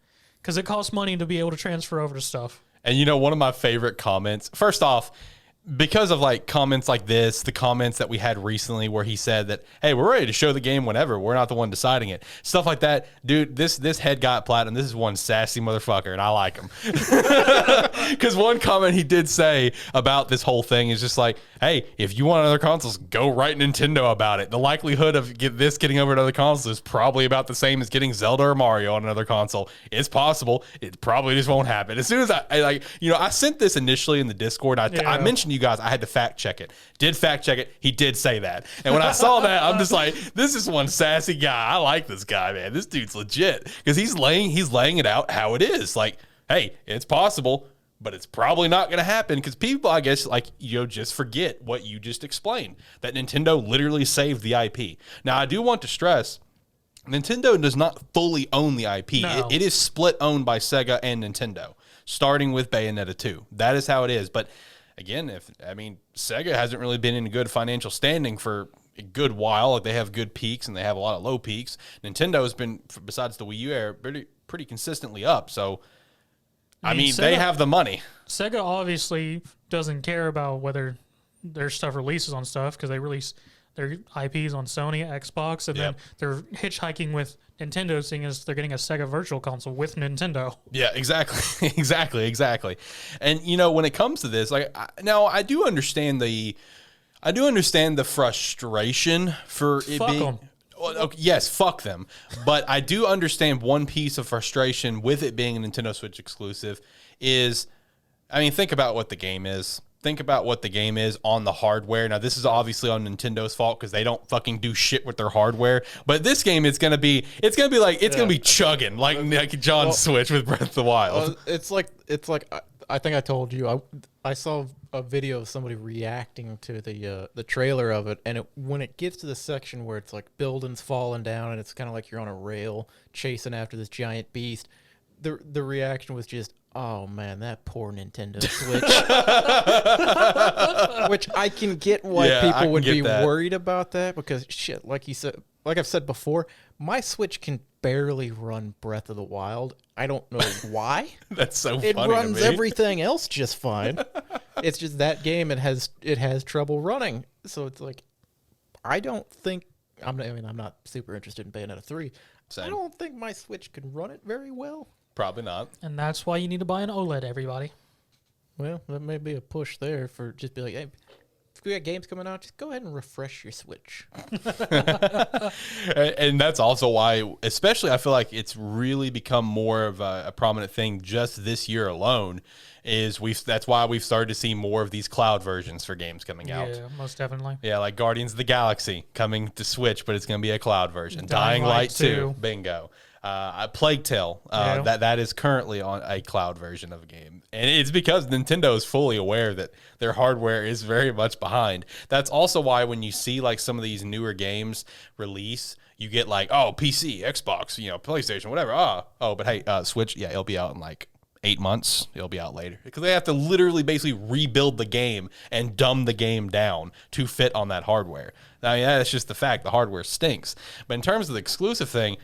Because it costs money to be able to transfer over to stuff. And you know, one of my favorite comments, first off, because of like comments like this, the comments that we had recently where he said that, hey, we're ready to show the game whenever. We're not the one deciding it. Stuff like that. Dude, this head got platinum. This is one sassy motherfucker, and I like him. Because one comment he did say about this whole thing is just like, hey, if you want other consoles, go write Nintendo about it. The likelihood of this getting over to other consoles is probably about the same as getting Zelda or Mario on another console. It's possible. It probably just won't happen. As soon as I sent this initially in the Discord. I mentioned you guys, I had to fact check it. Did fact check it. He did say that. And when I saw that, I'm just like, this is one sassy guy. I like this guy, man. This dude's legit. Because he's laying it out how it is. Like, hey, it's possible, but it's probably not going to happen. Because people, I guess, just forget what you just explained. That Nintendo literally saved the IP. Now, I do want to stress, Nintendo does not fully own the IP. No. It is split owned by Sega and Nintendo, starting with Bayonetta 2. That is how it is. But again, Sega hasn't really been in a good financial standing for a good while. Like, they have good peaks and they have a lot of low peaks. Nintendo has been, besides the Wii U era, pretty consistently up. So, they have the money. Sega obviously doesn't care about whether their stuff releases on stuff because they release their IPs on Sony, Xbox, and then they're hitchhiking with Nintendo, seeing as they're getting a Sega Virtual Console with Nintendo. Yeah, exactly, exactly. And when it comes to this, I do understand the frustration for it Fuck being. 'em. Well, okay, yes, fuck them. But I do understand one piece of frustration with it being a Nintendo Switch exclusive is, think about what the game is. Think about what the game is on the hardware. Now, this is obviously on Nintendo's fault because they don't fucking do shit with their hardware. But this game is gonna be chugging like John's Switch with Breath of the Wild. It's like I think I told you I saw a video of somebody reacting to the trailer of it, and when it gets to the section where it's like buildings falling down and it's kind of like you're on a rail chasing after this giant beast, the reaction was just, oh man, that poor Nintendo Switch. Which I can get why people would be worried about that, because shit, like you said, like I've said before, my Switch can barely run Breath of the Wild. I don't know why. That's so funny. It runs to me. everything else just fine. It's just that game it has trouble running. So it's like, I don't think I'm not super interested in Bayonetta 3. Same. I don't think my Switch can run it very well. Probably not. And that's why you need to buy an OLED, everybody. Well, that may be a push there for just be like, hey, we got games coming out, just go ahead and refresh your Switch. And that's also why, especially, I feel like it's really become more of a prominent thing just this year alone. That's why we've started to see more of these cloud versions for games coming out. Yeah, most definitely. Yeah, like Guardians of the Galaxy coming to Switch, but it's going to be a cloud version. Dying Dying Light Light 2, 2. bingo. Plague Tale, Yeah. that is currently on a cloud version of a game. And it's because Nintendo is fully aware that their hardware is very much behind. That's also why when you see like some of these newer games release, you get like, oh, PC, Xbox, PlayStation, whatever. Oh, but hey, Switch, yeah, it'll be out in like 8 months. It'll be out later because they have to literally basically rebuild the game and dumb the game down to fit on that hardware. I mean, that's just the fact. The hardware stinks. But in terms of the exclusive thing,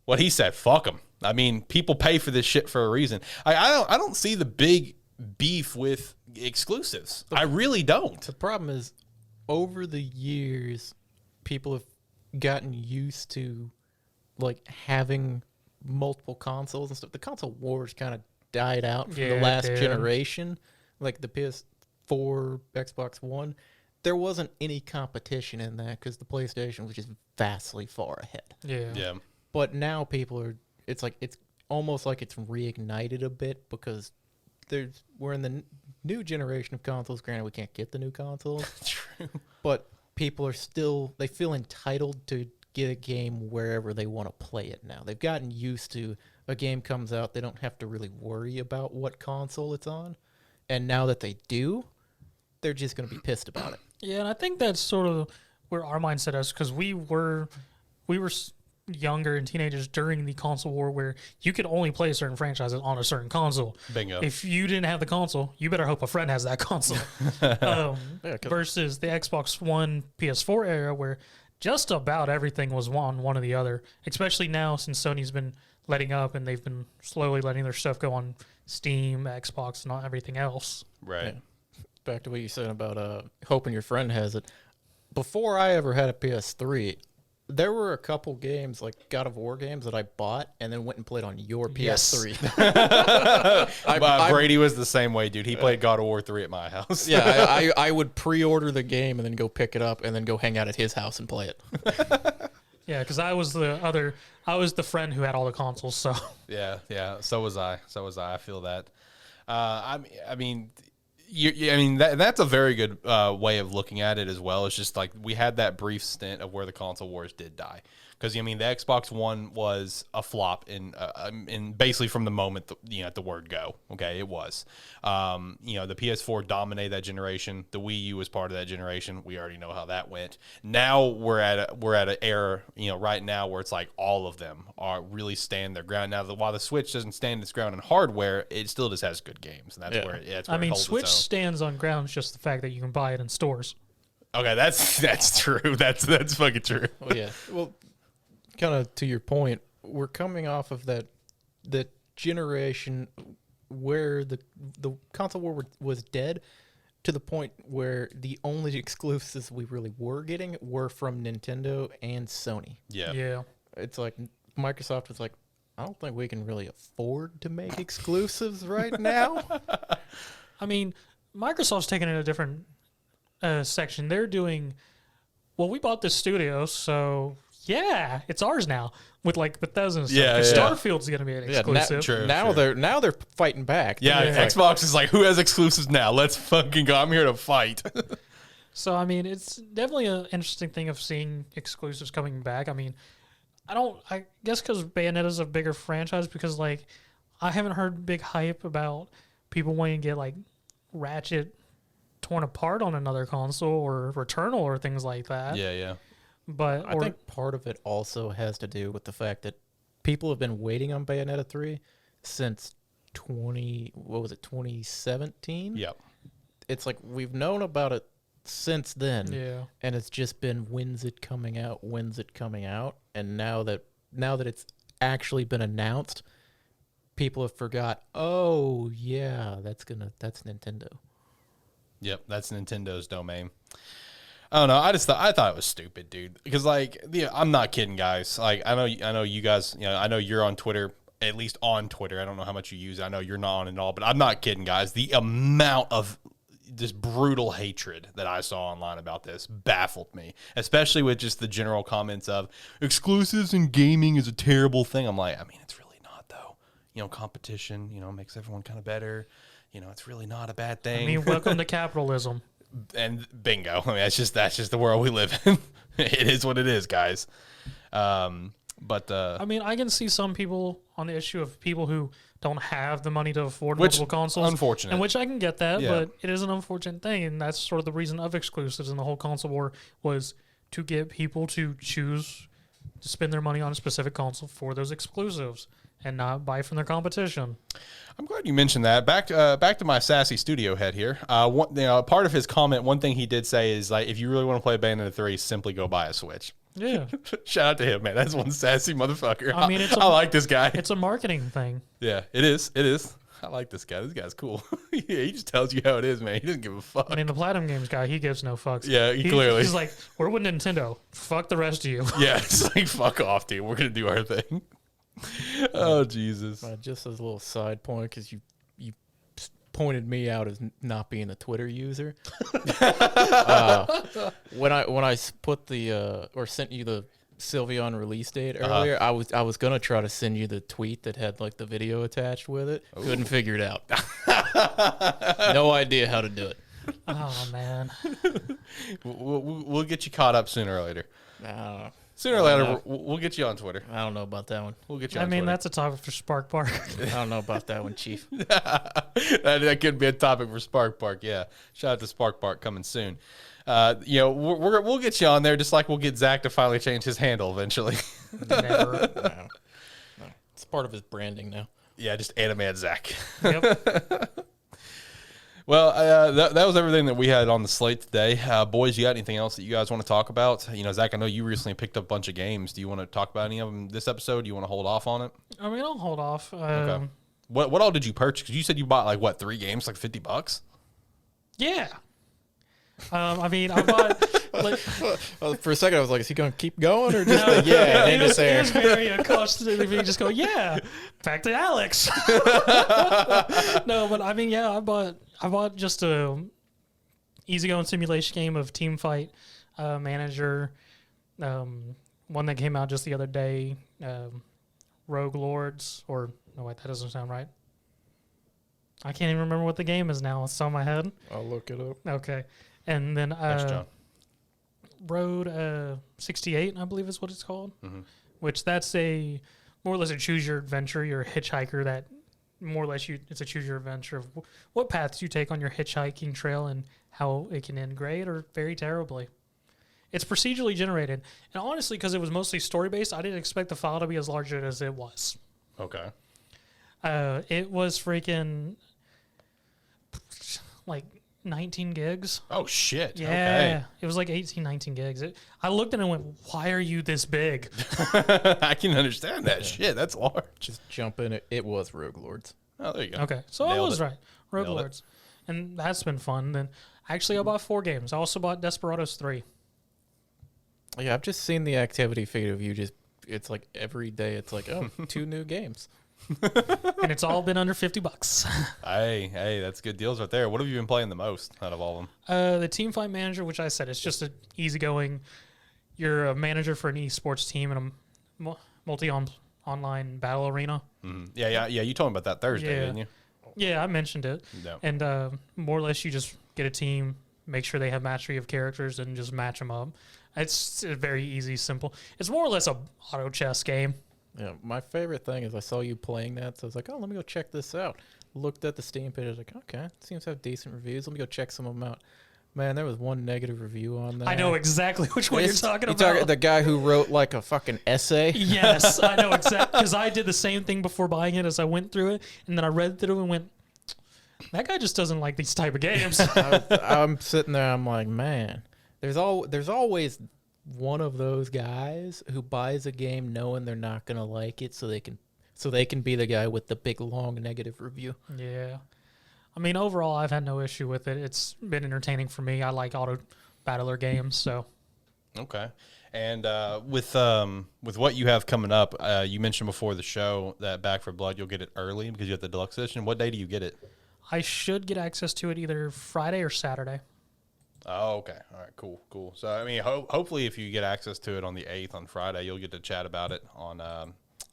what he said, fuck them. I mean, people pay for this shit for a reason. I don't see the big beef with exclusives. I really don't. The problem is, over the years, people have gotten used to like having multiple consoles and stuff. The console wars kind of died out from Yeah, the last it did. generation, like the PS4, Xbox One. There wasn't any competition in that because the PlayStation was just vastly far ahead. Yeah. But now it's almost like it's reignited a bit because we're in the new generation of consoles. Granted, we can't get the new consoles. True. But people are they feel entitled to get a game wherever they want to play it now. They've gotten used to a game comes out, they don't have to really worry about what console it's on. And now that they do, they're just going to be pissed about it. Yeah, and I think that's sort of where our mindset is because we were younger and teenagers during the console war where you could only play certain franchises on a certain console. Bingo. If you didn't have the console, you better hope a friend has that console. Versus the Xbox One, PS4 era where just about everything was on one or the other, especially now since Sony's been letting up and they've been slowly letting their stuff go on Steam, Xbox, and everything else. Right. Yeah. Back to what you said about hoping your friend has it. Before I ever had a PS3, there were a couple games, like God of War games, that I bought and then went and played on your PS3. Brady was the same way, dude. He played God of War 3 at my house. Yeah, I would pre-order the game and then go pick it up and then go hang out at his house and play it. Yeah, because I was the friend who had all the consoles. So Yeah. So was I. I feel that. I mean, that's a very good way of looking at it as well. It's just like we had that brief stint of where the console wars did die. Because the Xbox One was a flop in basically from the moment the word go. Okay, it was. The PS4 dominated that generation. The Wii U was part of that generation. We already know how that went. Now we're at an era right now where it's like all of them are really stand their ground. Now while the Switch doesn't stand its ground in hardware, it still just has good games, and that's where it holds Switch its own. stands on ground. It's just the fact that you can buy it in stores. Okay, that's true. That's fucking true. Oh, yeah. Well, kind of to your point, we're coming off of that generation where the console war was dead to the point where the only exclusives we really were getting were from Nintendo and Sony. Yeah. It's like Microsoft was like, I don't think we can really afford to make exclusives right now. I mean, Microsoft's taking it a different section. They're doing, well, we bought this studio, so yeah, it's ours now with like Bethesda and stuff. Yeah, 'Cause yeah. Starfield's going to be an Yeah, exclusive. True. Now they're fighting back. Yeah, Yeah. Xbox is like, who has exclusives now? Let's fucking go. I'm here to fight. So, I mean, it's definitely an interesting thing of seeing exclusives coming back. I mean, I guess because Bayonetta's a bigger franchise because, like, I haven't heard big hype about people wanting to get, like, Ratchet torn apart on another console or Returnal or things like that. Yeah. But I think part of it also has to do with the fact that people have been waiting on Bayonetta 3 since 2017? Yep. It's like we've known about it since then. Yeah. And it's just been when's it coming out? And now that it's actually been announced, people have forgot, oh yeah, that's Nintendo. Yep, that's Nintendo's domain. I don't know. I thought it was stupid, dude. Because I'm not kidding, guys. Like I know you guys. I know you're on Twitter, at least on Twitter. I don't know how much you use it. I know you're not on it at all, but I'm not kidding, guys. The amount of this brutal hatred that I saw online about this baffled me, especially with just the general comments of exclusives in gaming is a terrible thing. I'm like, I mean, it's really not though. You know, competition, you know, makes everyone kind of better. You know, it's really not a bad thing. I mean, welcome to capitalism. And bingo. I mean, that's just the world we live in. It is what it is, guys. But I mean, I can see some people on the issue of people who don't have the money to afford multiple consoles. Unfortunate. And which I can get that, Yeah. but it is an unfortunate thing, and that's sort of the reason of exclusives and the whole console war was to get people to choose to spend their money on a specific console for those exclusives and not buy from their competition. I'm glad you mentioned that. Back to my sassy studio head here. Part of his comment, one thing he did say is like, if you really want to play Bayonetta 3, simply go buy a Switch. Yeah. Shout out to him, man. That's one sassy motherfucker. I mean, I like this guy. It's a marketing thing. Yeah, it is. It is. I like this guy. This guy's cool. Yeah, he just tells you how it is, man. He doesn't give a fuck. I mean, the Platinum Games guy, he gives no fucks. Yeah, clearly. He's like, we're with Nintendo. Fuck the rest of you. Yeah, it's like, fuck off, dude. We're going to do our thing. Oh, Jesus. Just as a little side point, because you pointed me out as not being a Twitter user. When I put the or sent you the Sylveon release date earlier, I was gonna try to send you the tweet that had like the video attached with it. Ooh. Couldn't figure it out. No idea how to do it. Oh man. We'll get you caught up sooner or later. I Sooner or later, we'll get you on Twitter. don't know about that one. We'll get you on I mean, Twitter. that's a topic for Spark Park. I don't know about that one, Chief. that could be a topic for Spark Park. Yeah, shout out to Spark Park coming soon. We'll get you on there just like we'll get Zach to finally change his handle eventually. Never. No. It's part of his branding now. Yeah, just Animad Zach. Yep. Well, that was everything that we had on the slate today. Boys, you got anything else that you guys want to talk about? You know, Zach, I know you recently picked up a bunch of games. Do you want to talk about any of them this episode? Do you want to hold off on it? I mean, I'll hold off. Okay. What all did you purchase? Because you said you bought like what, 3 games, like $50? Yeah. I mean, I bought. Like, For a second, I was like, is he going to keep going or just no, like, yeah, it end was, us there? it was very cautious of me just go, yeah, back to Alex. No, but I mean, yeah, I bought just a easygoing simulation game of Team Fight Manager, one that came out just the other day, Rogue Lords, or no, wait, that doesn't sound right. I can't even remember what the game is now. It's on my head. I'll look it up. Okay. And then Thanks, John. Road 68, I believe is what it's called, which that's a more or less a choose your adventure. You're a hitchhiker that more or less it's a choose your adventure of what paths you take on your hitchhiking trail and how it can end great or very terribly. It's procedurally generated. And honestly, because it was mostly story-based, I didn't expect the file to be as large as it was. Okay. It was freaking like 19 gigs. Oh, shit. Yeah, Okay. it was like 18, 19 gigs. I looked at it and went, why are you this big? I can understand that. Shit, that's large. Just jump in. It was Rogue Lords. Oh, there you go. Okay, so I Nailed was it. right. Rogue Nailed it. Lords. And that's been fun. Then actually, I bought 4 games. I also bought Desperados 3. Yeah, I've just seen the activity feed of you. It's like every day. It's like 2 new games. And it's all been under $50. Hey, that's good deals right there. What have you been playing the most out of all of them? The Team Fight Manager, which I said, it's just an easygoing. You're a manager for an esports team in a multi-online battle arena. Mm-hmm. Yeah. You told me about that Thursday, Yeah. didn't you? Yeah, I mentioned it. No. And more or less, you just get a team, make sure they have mastery of characters, and just match them up. It's very easy, simple. It's more or less a auto chess game. Yeah, my favorite thing is I saw you playing that, so I was like, oh, let me go check this out. Looked at the Steam page, I was like, okay, it seems to have decent reviews. Let me go check some of them out. Man, there was one negative review on that. I know exactly which one you're talking about. The guy who wrote like a fucking essay. Yes, I know exactly. Because I did the same thing before buying it as I went through it. And then I read through it and went, that guy just doesn't like these type of games. I'm sitting there, I'm like, man, there's always one of those guys who buys a game knowing they're not going to like it so they can be the guy with the big, long negative review. Yeah. I mean, overall, I've had no issue with it. It's been entertaining for me. I like auto battler games, so. Okay. And with what you have coming up, you mentioned before the show that Back for Blood, you'll get it early because you have the deluxe edition. What day do you get it? I should get access to it either Friday or Saturday. Oh, okay. All right, cool. So, I mean, hopefully if you get access to it on the 8th on Friday, you'll get to chat about it on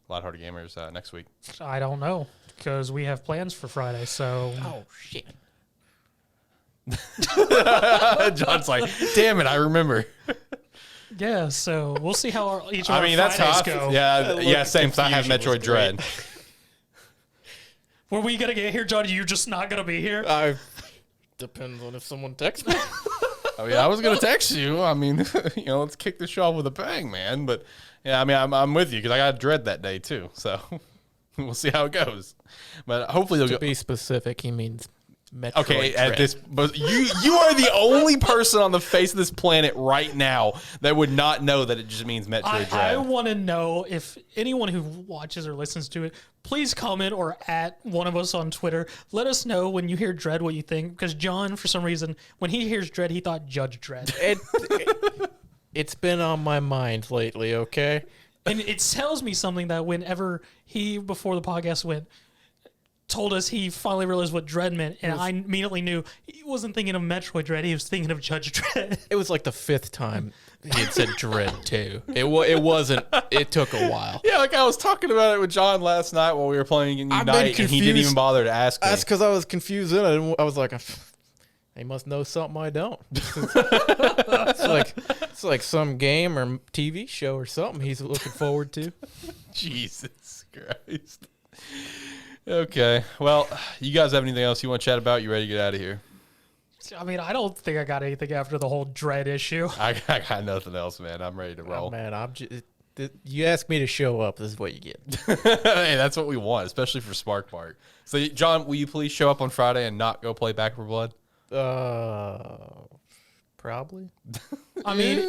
Lighthearted Gamers next week. I don't know, because we have plans for Friday, so... Oh, shit. John's like, damn it, I remember. Yeah, so we'll see how each of I our mean, that's Fridays how go. yeah, same. So I have Metroid Dread. Were we going to get here, John? You're just not going to be here? Depends on if someone texts me. I mean, I was gonna text you. I mean, let's kick the show off with a bang, man. But yeah, I mean, I'm with you because I got Dread that day too. So we'll see how it goes. But hopefully they'll To go. be specific, he means Metroid Okay, Dread. at this, but you are the only person on the face of this planet right now that would not know that it just means Metroid I Dread. want to know if anyone who watches or listens to it, please comment or at one of us on Twitter. Let us know when you hear Dread what you think. Because John, for some reason, when he hears Dread, he thought Judge Dread. It's been on my mind lately, okay? And it tells me something that whenever he, before the podcast went, told us he finally realized what Dread meant, and I immediately knew he wasn't thinking of Metroid Dread, he was thinking of Judge Dread. It was like the 5th time he had said Dread too. It wasn't. It took a while. Yeah, like I was talking about it with John last night while we were playing in I've been Unite, and he didn't confused. even bother to ask me. That's because I was confused. And I was like, he must know something I don't. It's like some game or TV show or something he's looking forward to. Jesus Christ. Okay. Well, you guys have anything else you want to chat about? You ready to get out of here? I mean, I don't think I got anything after the whole Dread issue. I got nothing else, man. I'm ready to roll. Oh, man, you ask me to show up, this is what you get. Hey, that's what we want, especially for Spark Park. So, John, will you please show up on Friday and not go play Back 4 Blood? Probably. I mean,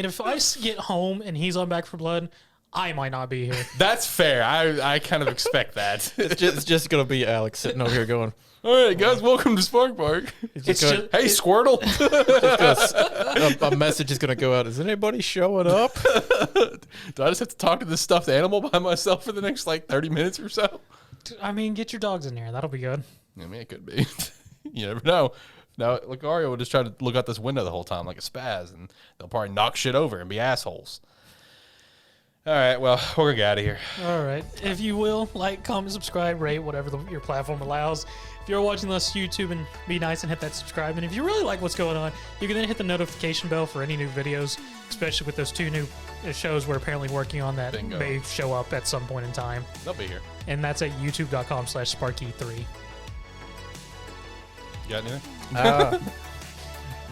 if I get home and he's on Back 4 Blood, I might not be here. That's fair. I kind of expect that. It's just gonna be Alex sitting over here going, All right, guys, welcome to Spark Park. It's just, Hey, Squirtle. a message is gonna go out. Is anybody showing up? Do I just have to talk to this stuffed animal by myself for the next 30 minutes or so? I mean, get your dogs in here. That'll be good. I mean, it could be. You never know. Now, Lucario will just try to look out this window the whole time like a spaz, and they'll probably knock shit over and be assholes. All right, well, we're going to get out of here. All right. If you will, like, comment, subscribe, rate, whatever your platform allows. If you're watching this YouTube, and be nice and hit that subscribe. And if you really like what's going on, you can then hit the notification bell for any new videos, especially with those 2 new shows we're apparently working on that Bingo. may show up at some point in time. They'll be here. And that's at youtube.com/Sparky3. You got anything?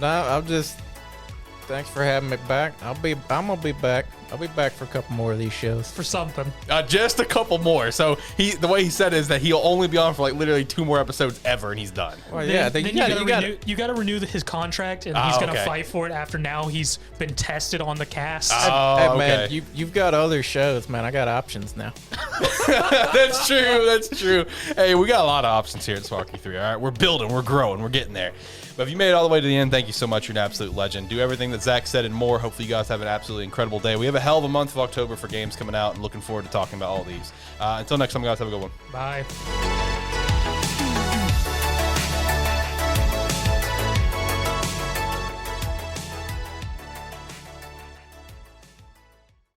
No, I'm just. Thanks for having me back. I'm gonna be back. I'll be back for a couple more of these shows. For something. Just a couple more. So the way he said it is that he'll only be on for literally 2 more episodes ever, and he's done. Well, yeah, Then you got to renew his contract, and he's going to fight for it after now he's been tested on the cast. Oh, man, okay. you've got other shows, man. I got options now. That's true. That's true. Hey, we got a lot of options here at Sparky 3. All right, we're building, we're growing, we're getting there. But if you made it all the way to the end, thank you so much. You're an absolute legend. Do everything that Zach said and more. Hopefully, you guys have an absolutely incredible day. We have a hell of a month of October for games coming out, and looking forward to talking about all these. Until next time, guys, have a good one. Bye.